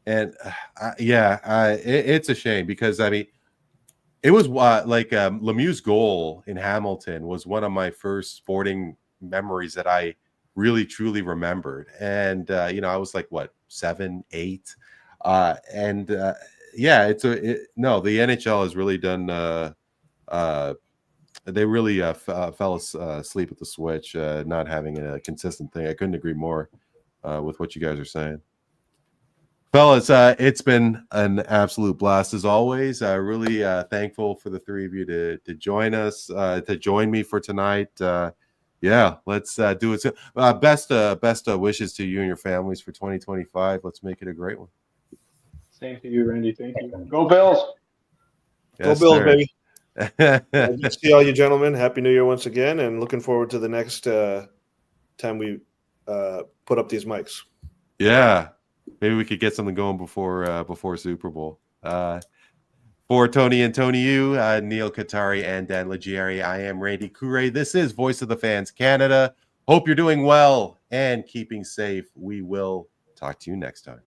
And it's a shame because I mean, it was Lemieux's goal in Hamilton was one of my first sporting memories that I really truly remembered. And I was like, what, 7, 8, the NHL has really done. They really fell asleep at the switch, not having a consistent thing. I couldn't agree more with what you guys are saying. Fellas, it's been an absolute blast as always. Really thankful for the three of you to join us, to join me for tonight. Let's do it. Best wishes to you and your families for 2025. Let's make it a great one. Same to you, Randy. Thank you. Go Bills. Yes, Go Bills, sir. baby. Good to see all you gentlemen. Happy New Year once again, and looking forward to the next time we put up these mics. Yeah, maybe we could get something going before Super Bowl. For Tony and Antoniou, Neel Katarey, and Dan Leggieri, I am Randy Katarey. This is Voice of the Fans Canada. Hope you're doing well and keeping safe. We will talk to you next time.